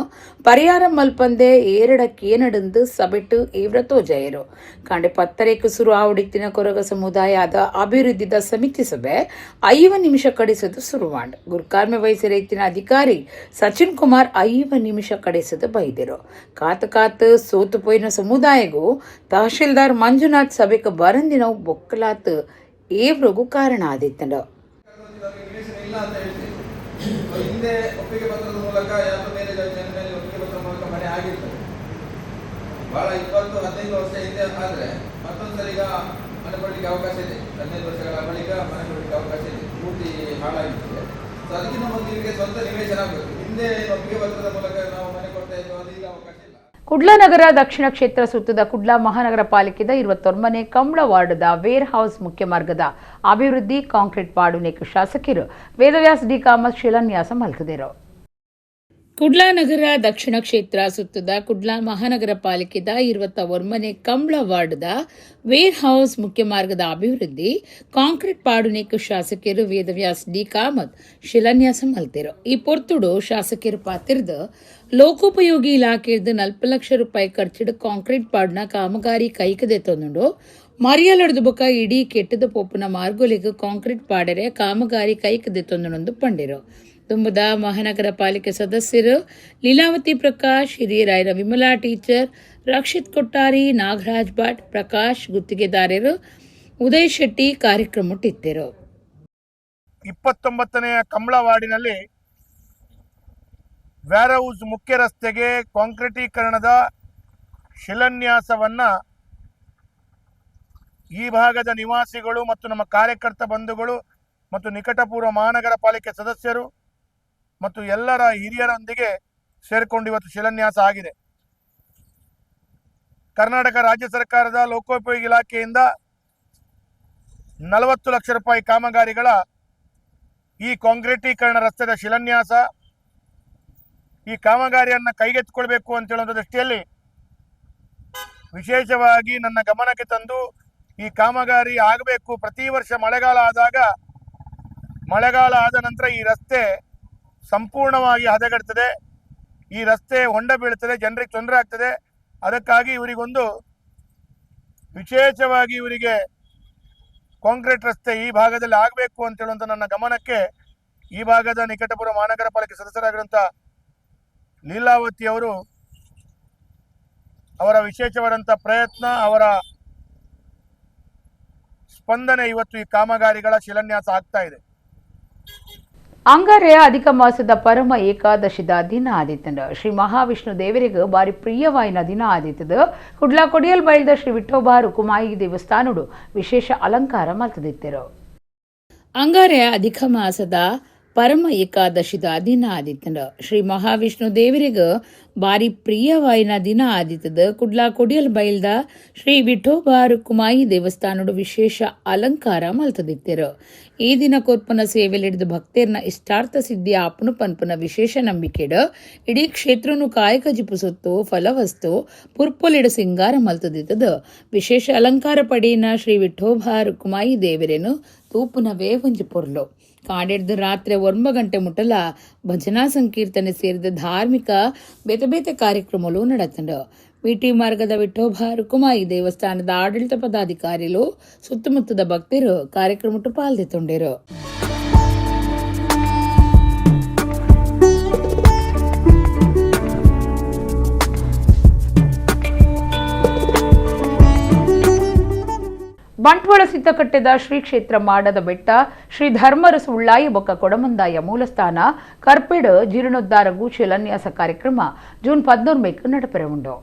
ಪರಿಹಾರ ಮಲ್ಪಂದೆ ಏರಡಕ್ಕೇನಡಂದು ಸಭೆಟ್ಟು ಈವ್ರ ತೋಜಾಯರು. ಕಾಂಡೆ 10 ಶುರು ಆವಡಿತ್ತಿನ ಕೊರಗ ಸಮುದಾಯದ ಅಭಿವೃದ್ಧಿದ ಸಮಿತಿ ಸಭೆ 5 ನಿಮಿಷ ಕಡಿಸದು ಶುರುವಾಂಡ್. ಗುರ್ಕಾರ್ಮೆ ವಹಿಸಿರೈತಿನ ಅಧಿಕಾರಿ ಸಚಿನ್ ಕುಮಾರ್ 5 ನಿಮಿಷ ಕಡಿಸದು ಬೈದಿರು. ಕಾತ್ ಸೋತು ಪೋಯಿನ ಸಮುದಾಯಗೂ ತಹಶೀಲ್ದಾರ್ ಮಂಜುನಾಥ್ ಸಭೆಗೆ ಬರಂದಿನ ಬೊಕ್ಕಲಾತ್ ಏವ್ರಿಗೂ ಕಾರಣ ಆದಿತ್ತಂಡ. ಹಿಂದೆ ಒಪ್ಪಿಗೆ ಪತ್ರದ ಮೂಲಕ ಮೇಲೆ ಒಪ್ಪಿಗೆ ಪತ್ರದ ಮೂಲಕ ಮನೆ ಆಗಿತ್ತು. ಬಹಳ 20-15 ವರ್ಷ ಹಿಂದೆ ಆದ್ರೆ ಮತ್ತೊಂದ್ಸರಿ ಈಗ ಮನೆ ಕೊಡ್ಲಿಕ್ಕೆ ಅವಕಾಶ ಇದೆ. 15 ವರ್ಷಗಳ ಬಳಿಕ ಮನೆ ಕೊಡ್ಲಿಕ್ಕೆ ಅವಕಾಶ ಇದೆ. ಪೂರ್ತಿ ಹಾಳಾಗಿರ್ತದೆ. ಸೊ ಅದಕ್ಕಿಂತ ಮೊದಲು ಇವರಿಗೆ ಸ್ವಂತ ನಿವೇಶನ ಆಗಬೇಕು. ಹಿಂದೆ ಒಪ್ಪಿಗೆ ಪತ್ರದ ಮೂಲಕ ನಾವು ಮನೆ ಕೊಡ್ತಾ ಇದ್ವಿ, ಅದೀಗ ಅವಕಾಶ ಇಲ್ಲ. ಕುಡ್ಲ ನಗರ ದಕ್ಷಿಣ ಕ್ಷೇತ್ರ ಸುತ್ತದ ಕುಡ್ಲ ಮಹಾನಗರ ಪಾಲಿಕೆದ 21ನೇ ಕಂಬಳ ವಾರ್ಡ್ದ ವೇರ್ ಹೌಸ್ ಮುಖ್ಯ ಮಾರ್ಗದ ಅಭಿವೃದ್ಧಿ ಕಾಂಕ್ರೀಟ್ ಪಾಡುನೇಕ ಶಾಸಕರು ವೇದವ್ಯಾಸ್ ಡಿ ಕಾಮತ್ ಶಿಲಾನ್ಯಾಸ ಮಲ್ಕದಿರು. ಕುಡ್ಲ ನಗರ ದಕ್ಷಿಣ ಕ್ಷೇತ್ರ ಸುತ್ತದ ಕುಡ್ಲ ಮಹಾನಗರ ಪಾಲಿಕೆದ 21ನೇ ಕಂಬಳ ವಾರ್ಡ್ದ ವೇರ್ ಹೌಸ್ ಮುಖ್ಯ ಮಾರ್ಗದ ಅಭಿವೃದ್ಧಿ ಕಾಂಕ್ರೀಟ್ ಪಾಡುನೇಕ ಶಾಸಕರು ವೇದವ್ಯಾಸ್ ಡಿ ಕಾಮತ್ ಶಿಲಾನ್ಯಾಸ ಮಲ್ತಿರು. ಈ ಪೊರ್ತುಡು ಶಾಸಕರು ಪಾತಿರ್ದ ಲೋಕೋಪಯೋಗಿ ಇಲಾಖೆದ 40 ಲಕ್ಷ ರೂಪಾಯಿ ಖರ್ಚಿಡ ಕಾಂಕ್ರೀಟ್ ಪಾಡ್ನ ಕಾಮಗಾರಿ ಕೈಕದೆ ತಂದುಂಡು ಮರಿಯಲಡ್ದು ಬೊಕ್ಕ ಇಡೀ ಕೆಟ್ಟದ ಪೊಪ್ಪುನ ಮಾರ್ಗೋಲಿಗೆ ಕಾಂಕ್ರೀಟ್ ಪಾಡರೆ ಕಾಮಗಾರಿ ಕೈಕದೆ ತಂದುಂಡು ಪಂಡಿರು. ದುಂಬದ ಮಹಾನಗರ ಪಾಲಿಕೆ ಸದಸ್ಯರು ಲೀಲಾವತಿ ಪ್ರಕಾಶ್, ಹಿರಿಯರಾಯರ ವಿಮಲಾ ಟೀಚರ್, ರಕ್ಷಿತ್ ಕೊಟ್ಟಾರಿ, ನಾಗರಾಜ್ ಭಟ್, ಪ್ರಕಾಶ್ ಗುತ್ತಿಗೆದಾರರು, ಉದಯ್ ಶೆಟ್ಟಿ ಕಾರ್ಯಕ್ರಮ ಇಟ್ಟಿದ್ದರು. 29ನೇ ಕಮಲ ವಾರ್ಡಿನಲ್ಲಿ ವ್ಯಾರಹೌಸ್ ಮುಖ್ಯ ರಸ್ತೆಗೆ ಕಾಂಕ್ರೀಟೀಕರಣದ ಶಿಲಾನ್ಯಾಸವನ್ನು ಈ ಭಾಗದ ನಿವಾಸಿಗಳು ಮತ್ತು ನಮ್ಮ ಕಾರ್ಯಕರ್ತ ಬಂಧುಗಳು ಮತ್ತು ನಿಕಟಪೂರ್ವ ಮಹಾನಗರ ಪಾಲಿಕೆ ಸದಸ್ಯರು ಮತ್ತು ಎಲ್ಲರ ಹಿರಿಯರೊಂದಿಗೆ ಸೇರಿಕೊಂಡು ಇವತ್ತು ಶಿಲಾನ್ಯಾಸ ಆಗಿದೆ. ಕರ್ನಾಟಕ ರಾಜ್ಯ ಸರ್ಕಾರದ ಲೋಕೋಪಯೋಗಿ ಇಲಾಖೆಯಿಂದ 40 ಲಕ್ಷ ರೂಪಾಯಿ ಕಾಮಗಾರಿಗಳ ಈ ಕಾಂಕ್ರೀಟೀಕರಣ ರಸ್ತೆಯ ಶಿಲಾನ್ಯಾಸ, ಈ ಕಾಮಗಾರಿಯನ್ನು ಕೈಗೆತ್ತಿಕೊಳ್ಬೇಕು ಅಂತ ಹೇಳುವ ದೃಷ್ಟಿಯಲ್ಲಿ ವಿಶೇಷವಾಗಿ ನನ್ನ ಗಮನಕ್ಕೆ ತಂದು ಈ ಕಾಮಗಾರಿ ಆಗಬೇಕು. ಪ್ರತಿ ವರ್ಷ ಮಳೆಗಾಲ ಆದ ನಂತರ ಈ ರಸ್ತೆ ಸಂಪೂರ್ಣವಾಗಿ ಹದಗೆಡ್ತದೆ, ಈ ರಸ್ತೆ ಹೊಂಡ ಬೀಳ್ತದೆ, ಜನರಿಗೆ ತೊಂದರೆ ಆಗ್ತದೆ. ಅದಕ್ಕಾಗಿ ಇವರಿಗೊಂದು ವಿಶೇಷವಾಗಿ ಇವರಿಗೆ ಕಾಂಕ್ರೀಟ್ ರಸ್ತೆ ಈ ಭಾಗದಲ್ಲಿ ಆಗಬೇಕು ಅಂತ ಹೇಳುವಂಥ ನನ್ನ ಗಮನಕ್ಕೆ ಈ ಭಾಗದ ನಿಕಟಪೂರ್ವ ಮಹಾನಗರ ಪಾಲಿಕೆ ಸದಸ್ಯರಾಗಿರುವಂಥ ಲೀಲಾವತಿ ಅವರು ಅವರ ವಿಶೇಷವಾದಂಥ ಪ್ರಯತ್ನ, ಅವರ ಸ್ಪಂದನೆ ಇವತ್ತು ಈ ಕಾಮಗಾರಿಗಳ ಶಿಲಾನ್ಯಾಸ ಆಗ್ತಾ ಇದೆ. ಅಂಗಾರೆ ಅಧಿಕ ಮಾಸದ ಪರಮ ಏಕಾದಶಿದ ದಿನ ಆದಿತ್ತಂಡ ಶ್ರೀ ಮಹಾವಿಷ್ಣು ದೇವರಿಗೆ ಬಾರಿ ಪ್ರಿಯವಾಯಿನ ದಿನ ಆದಿತ್ತದ ಕುಡ್ಲ ಕೊಡಿಯಲ್ ಬೈಲ್ದ ಶ್ರೀ ವಿಠೋಬಾ ರುಕುಮಾಯಿ ದೇವಸ್ಥಾನಡು ವಿಶೇಷ ಅಲಂಕಾರ ಮಲ್ತದಿತ್ತರು. ಅಂಗಾರೆ ಅಧಿಕ ಮಾಸದ ಪರಮ ಏಕಾದಶಿದ ದಿನ ಆದಿತ್ತಂಡ ಶ್ರೀ ಮಹಾವಿಷ್ಣು ದೇವರಿಗೆ ಬಾರಿ ಪ್ರಿಯವಾಯಿನ ದಿನ ಆದಿತ್ತದ ಕುಡ್ಲ ಕೊಡಿಯಲ್ ಬೈಲ್ದ ಶ್ರೀ ವಿಠೋಬಾ ರುಕುಮಾಯಿ ದೇವಸ್ಥಾನಡು ವಿಶೇಷ ಅಲಂಕಾರ ಮಲ್ತದಿತ್ತರು. ಈ ದಿನ ಕೊರ್ಪನ ಸೇವೆಲಿಡಿದ ಭಕ್ತರ್ನ ಇಷ್ಟಾರ್ಥ ಸಿದ್ಧಿ ಆಪುನು ಪನ್ಪನ ವಿಶೇಷ ನಂಬಿಕೆಡ ಇಡೀ ಕ್ಷೇತ್ರನು ಕಾಯಕ ಜಿಪುಸೊತ್ತು ಫಲವಸ್ತು ಪುರ್ಪೊಲಿಡ ಸಿಂಗಾರ ಮಲ್ತದಿತ್ತದ ವಿಶೇಷ ಅಲಂಕಾರ ಪಡೆಯಿನ ಶ್ರೀ ವಿಠೋಬಾ ರುಕುಮಾಯಿ ದೇವರೇನು ತೂಪುನವೇ ಒಂಜಿ ಪೊರ್ಲು ಕಾಡೆಡ್ದು ರಾತ್ರಿ 9 ಗಂಟೆ ಮುಟ್ಟಲ ಭಜನಾ ಸಂಕೀರ್ತನೆ ಸೇರಿದ ಧಾರ್ಮಿಕ ಬೇತೆ ಕಾರ್ಯಕ್ರಮಗಳು ನಡೆತಂಡ. ವಿಟಿ ಮಾರ್ಗದ ವಿಠೋಬಾ ರುಕುಮಾಯಿ ದೇವಸ್ಥಾನದ ಆಡಳಿತ ಪದಾಧಿಕಾರಿಗಳು ಸುತ್ತಮುತ್ತದ ಭಕ್ತರು ಕಾರ್ಯಕ್ರಮಟ್ಟು ಪಾಲ್ಗೊಂಡಿರು. ಬಂಟ್ವಾಳ ಸಿದ್ದಕಟ್ಟೆದ ಶ್ರೀ ಕ್ಷೇತ್ರ ಮಾಡದ ಬೆಟ್ಟ ಶ್ರೀ ಧರ್ಮರಸು ಉಳ್ಳಾಯಿ ಬೊಕ್ಕ ಕೊಡಮಂದಾಯ ಮೂಲಸ್ಥಾನ ಕರ್ಪೆಡ್ ಜೀರ್ಣೋದ್ಧಾರಗೂ ಶಿಲಾನ್ಯಾಸ ಕಾರ್ಯಕ್ರಮ ಜೂನ್ 14 ನಡಪೆರವುಂಡು.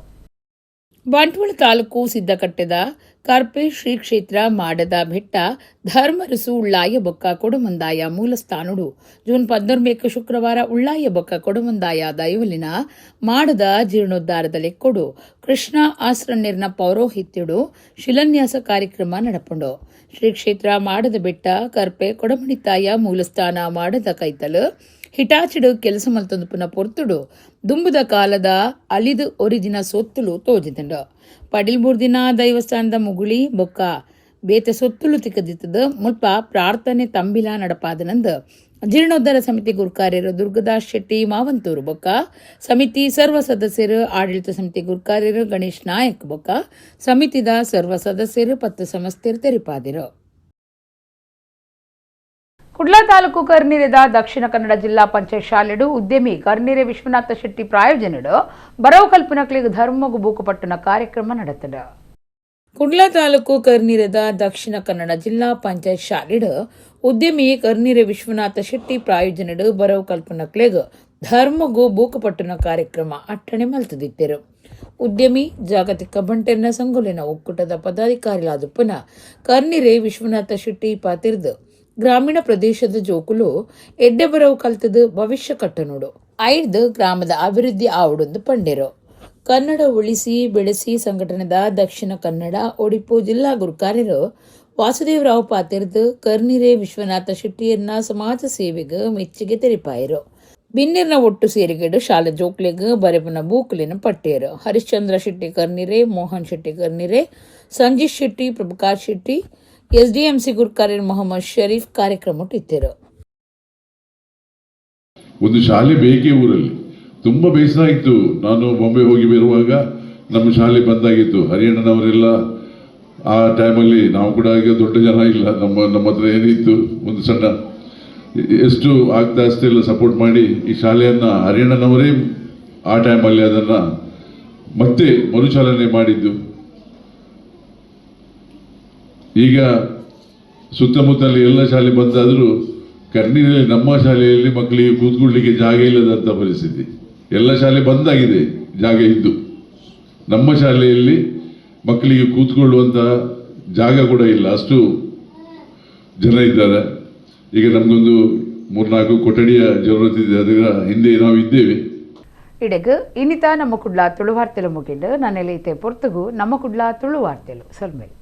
ಬಂಟ್ವಾಳ ತಾಲೂಕು ಸಿದ್ದಕಟ್ಟೆದ ಕರ್ಪೆ ಶ್ರೀ ಕ್ಷೇತ್ರ ಮಾಡದ ಬೆಟ್ಟ ಧರ್ಮರಸು ಉಳ್ಳಾಯ ಬೊಕ್ಕ ಕೊಡಮಂದಾಯ ಮೂಲಸ್ಥಾನುಡು ಜೂನ್ 14 ಶುಕ್ರವಾರ ಉಳ್ಳಾಯ ಬೊಕ್ಕ ಕೊಡಮಂದಾಯ ದೈವಲಿನ ಮಾಡದ ಜೀರ್ಣೋದ್ಧಾರದ ಲೆಕ್ಕೊಡು ಕೃಷ್ಣ ಆಸ್ರಣ್ಯರ್ನ ಪೌರೋಹಿತ್ಯಡು ಶಿಲಾನ್ಯಾಸ ಕಾರ್ಯಕ್ರಮ ನಡಪುಂಡು. ಶ್ರೀ ಕ್ಷೇತ್ರ ಮಾಡದ ಬೆಟ್ಟ ಕರ್ಪೆ ಕೊಡಮಣಿತಾಯ ಮೂಲಸ್ಥಾನ ಮಾಡದ ಕೈತಲು ಹಿಟಾಚಿಡು ಕೆಲಸ ಮಲ್ತೊಂದುಪುನ ಪೊರ್ತುಡು ದುಂಬುದ ಕಾಲದ ಅಲಿದು ಒರಿಜಿನ ಸೊತ್ತುಲು ತೋಜಿದಂಡು. ಪಡಿಲ್ಬೂರ್ದಿನ ದೈವಸ್ಥಾನದ ಮುಗುಳಿ ಬೊಕ್ಕ ಬೇತೆ ಸೊತ್ತುಲು ತಿಕ್ಕದಿತ್ತದ ಮುಲ್ಪ ಪ್ರಾರ್ಥನೆ ತಂಬಿಲ ನಡಪಾದನಂದ ಜೀರ್ಣೋದ್ಧಾರ ಸಮಿತಿ ಗುರುಕಾರ್ಯರು ದುರ್ಗದಾಸ್ ಶೆಟ್ಟಿ ಮಾವಂತೂರು ಬೊಕ್ಕ ಸಮಿತಿ ಸರ್ವ ಸದಸ್ಯರು ಆಡಳಿತ ಸಮಿತಿ ಗುರುಕಾರ್ಯರು ಗಣೇಶ್ ನಾಯಕ್ ಬೊಕ್ಕ ಸಮಿತಿದ ಸರ್ವ ಸದಸ್ಯರು ಪತ್ತು ಸಂಸ್ಥೆರು ತೆರಿಪಾದಿರು. ಕುಡ್ಲ ತಾಲೂಕು ಕರ್ನೀರೆದ ದಕ್ಷಿಣ ಕನ್ನಡ ಜಿಲ್ಲಾ ಪಂಚಾಯತ್ ಶಾಲೆಡು ಉದ್ಯಮಿ ಕರ್ನೀರೆ ವಿಶ್ವನಾಥ ಶೆಟ್ಟಿ ಪ್ರಾಯೋಜನೆಡು ಬರವು ಕಲ್ಪನಕ್ಲಿಗೆ ಧರ್ಮಗು ಬೂಕುಪಟ್ಟಣ ಕಾರ್ಯಕ್ರಮ ನಡೆತದ. ಕುಡ್ಲ ತಾಲೂಕು ಕರ್ನೀರೆದ ದಕ್ಷಿಣ ಕನ್ನಡ ಜಿಲ್ಲಾ ಪಂಚಾಯತ್ ಶಾಲೆಡು ಉದ್ಯಮಿ ಕರ್ನೀರೆ ವಿಶ್ವನಾಥ ಶೆಟ್ಟಿ ಪ್ರಾಯೋಜನೆಡು ಬರವು ಕಲ್ಪನಕ್ಲಿಗೆ ಧರ್ಮಗು ಬೂಕುಪಟ್ಟಣ ಕಾರ್ಯಕ್ರಮ ಅಟ್ಟಣೆ ಮಲ್ತದಿತ್ತರು. ಉದ್ಯಮಿ ಜಾಗತಿಕ ಬಂಟೆರ್ನ ಸಂಗೊಲಿನ ಒಕ್ಕೂಟದ ಪದಾಧಿಕಾರಿಲಾದುಪ್ಪನ ಕರ್ನೀರೆ ವಿಶ್ವನಾಥ ಶೆಟ್ಟಿ ಪಾತಿರ್ದು ಗ್ರಾಮೀಣ ಪ್ರದೇಶದ ಜೋಕುಲು ಎಡ್ಡೆ ಬರವು ಕಲ್ತದು ಭವಿಷ್ಯ ಕಟ್ಟನೋಡು ಐದು ಗ್ರಾಮದ ಅಭಿವೃದ್ಧಿ ಆವಡೊಂದು ಪಂಡೆರು. ಕನ್ನಡ ಉಳಿಸಿ ಬೆಳೆಸಿ ಸಂಘಟನೆದ ದಕ್ಷಿಣ ಕನ್ನಡ ಒಡಿಪು ಜಿಲ್ಲಾ ಗುರುಕಾರ್ಯರು ವಾಸುದೇವರಾವ್ ಪಾತಿರ್ದು ಕರ್ನೀರೆ ವಿಶ್ವನಾಥ ಶೆಟ್ಟಿಯರ್ನ ಸಮಾಜ ಸೇವೆಗೆ ಮೆಚ್ಚುಗೆ ತೆರಿಪಾಯರು. ಬಿನ್ನಿರ್ನ ಒಟ್ಟು ಸೇರಿಗೆಡು ಶಾಲೆ ಜೋಕ್ಲೆಗ್ ಬರೆಪನ ಬೂಕಲಿನ ಪಟ್ಟೇರು. ಹರಿಶ್ಚಂದ್ರ ಶೆಟ್ಟಿ ಕರ್ನೀರೆ, ಮೋಹನ್ ಶೆಟ್ಟಿ ಕರ್ನೀರೆ, ಸಂಜೀಶ್ ಶೆಟ್ಟಿ, ಪ್ರಭುಕಾರ್ ಶೆಟ್ಟಿ, ಎಸ್ಡಿಎಂಸಿ ಗುರುಕಾರ್ಯ ಮೊಹಮ್ಮದ್ ಶರೀಫ್ ಕಾರ್ಯಕ್ರಮ ಇಟ್ಟಿರು. ಒಂದು ಶಾಲೆ ಬೇಕೇ ಊರಲ್ಲಿ. ತುಂಬ ಬೇಸರ ಇತ್ತು. ನಾನು ಬಾಂಬೆ ಹೋಗಿ ಬರುವಾಗ ನಮ್ಮ ಶಾಲೆ ಬಂದಾಗಿತ್ತು. ಹರಿಯಾಣನವರೆಲ್ಲ ಆ ಟೈಮಲ್ಲಿ ನಾವು ಕೂಡ ಈಗ ದೊಡ್ಡ ಜನ ಇಲ್ಲ, ನಮ್ಮ ಹತ್ರ ಏನಿತ್ತು ಒಂದು ಸಣ್ಣ ಎಷ್ಟು ಆಗ್ತಾ ಅಷ್ಟೆಲ್ಲ ಸಪೋರ್ಟ್ ಮಾಡಿ ಈ ಶಾಲೆಯನ್ನು ಹರಿಯಣ್ಣನವರೇ ಆ ಟೈಮಲ್ಲಿ ಅದನ್ನು ಮತ್ತೆ ಮರುಚಾಲನೆ ಮಾಡಿದ್ದು. ಈಗ ಸುತ್ತಮುತ್ತಲ ಎಲ್ಲ ಶಾಲೆ ಬಂದಾದರೂ ಕರ್ನೀಲಲ್ಲಿ ನಮ್ಮ ಶಾಲೆಯಲ್ಲಿ ಮಕ್ಕಳಿಗೆ ಕೂತ್ಕೊಳ್ಳಿಕ್ಕೆ ಜಾಗ ಇಲ್ಲದಂಥ ಪರಿಸ್ಥಿತಿ. ಎಲ್ಲ ಶಾಲೆ ಬಂದಾಗಿದೆ ಜಾಗ ಇದ್ದು, ನಮ್ಮ ಶಾಲೆಯಲ್ಲಿ ಮಕ್ಕಳಿಗೆ ಕೂತ್ಕೊಳ್ಳುವಂಥ ಜಾಗ ಕೂಡ ಇಲ್ಲ, ಅಷ್ಟು ಜನ ಇದ್ದಾರೆ. ಈಗ ನಮಗೊಂದು 3-4 ಕೊಠಡಿಯ ಜರೂರತ್ ಇದೆ, ಅದರ ಹಿಂದೆ ನಾವು ಇದ್ದೇವೆ. ಇಡೆಗ್ ಇನ್ನಿತ ನಮ್ಮ ಕುಡ್ಲ ತುಳು ವಾರ್ತೆಲು ಮುಗಿಂಡು ನನ್ನೆಲ್ಲೈತೆ ಪೊರ್ತುಗು ನಮ್ಮ ಕುಡ್ಲ ತುಳು ವಾರ್ತೆಲು ಸೊಲ್ಮೇಲೆ.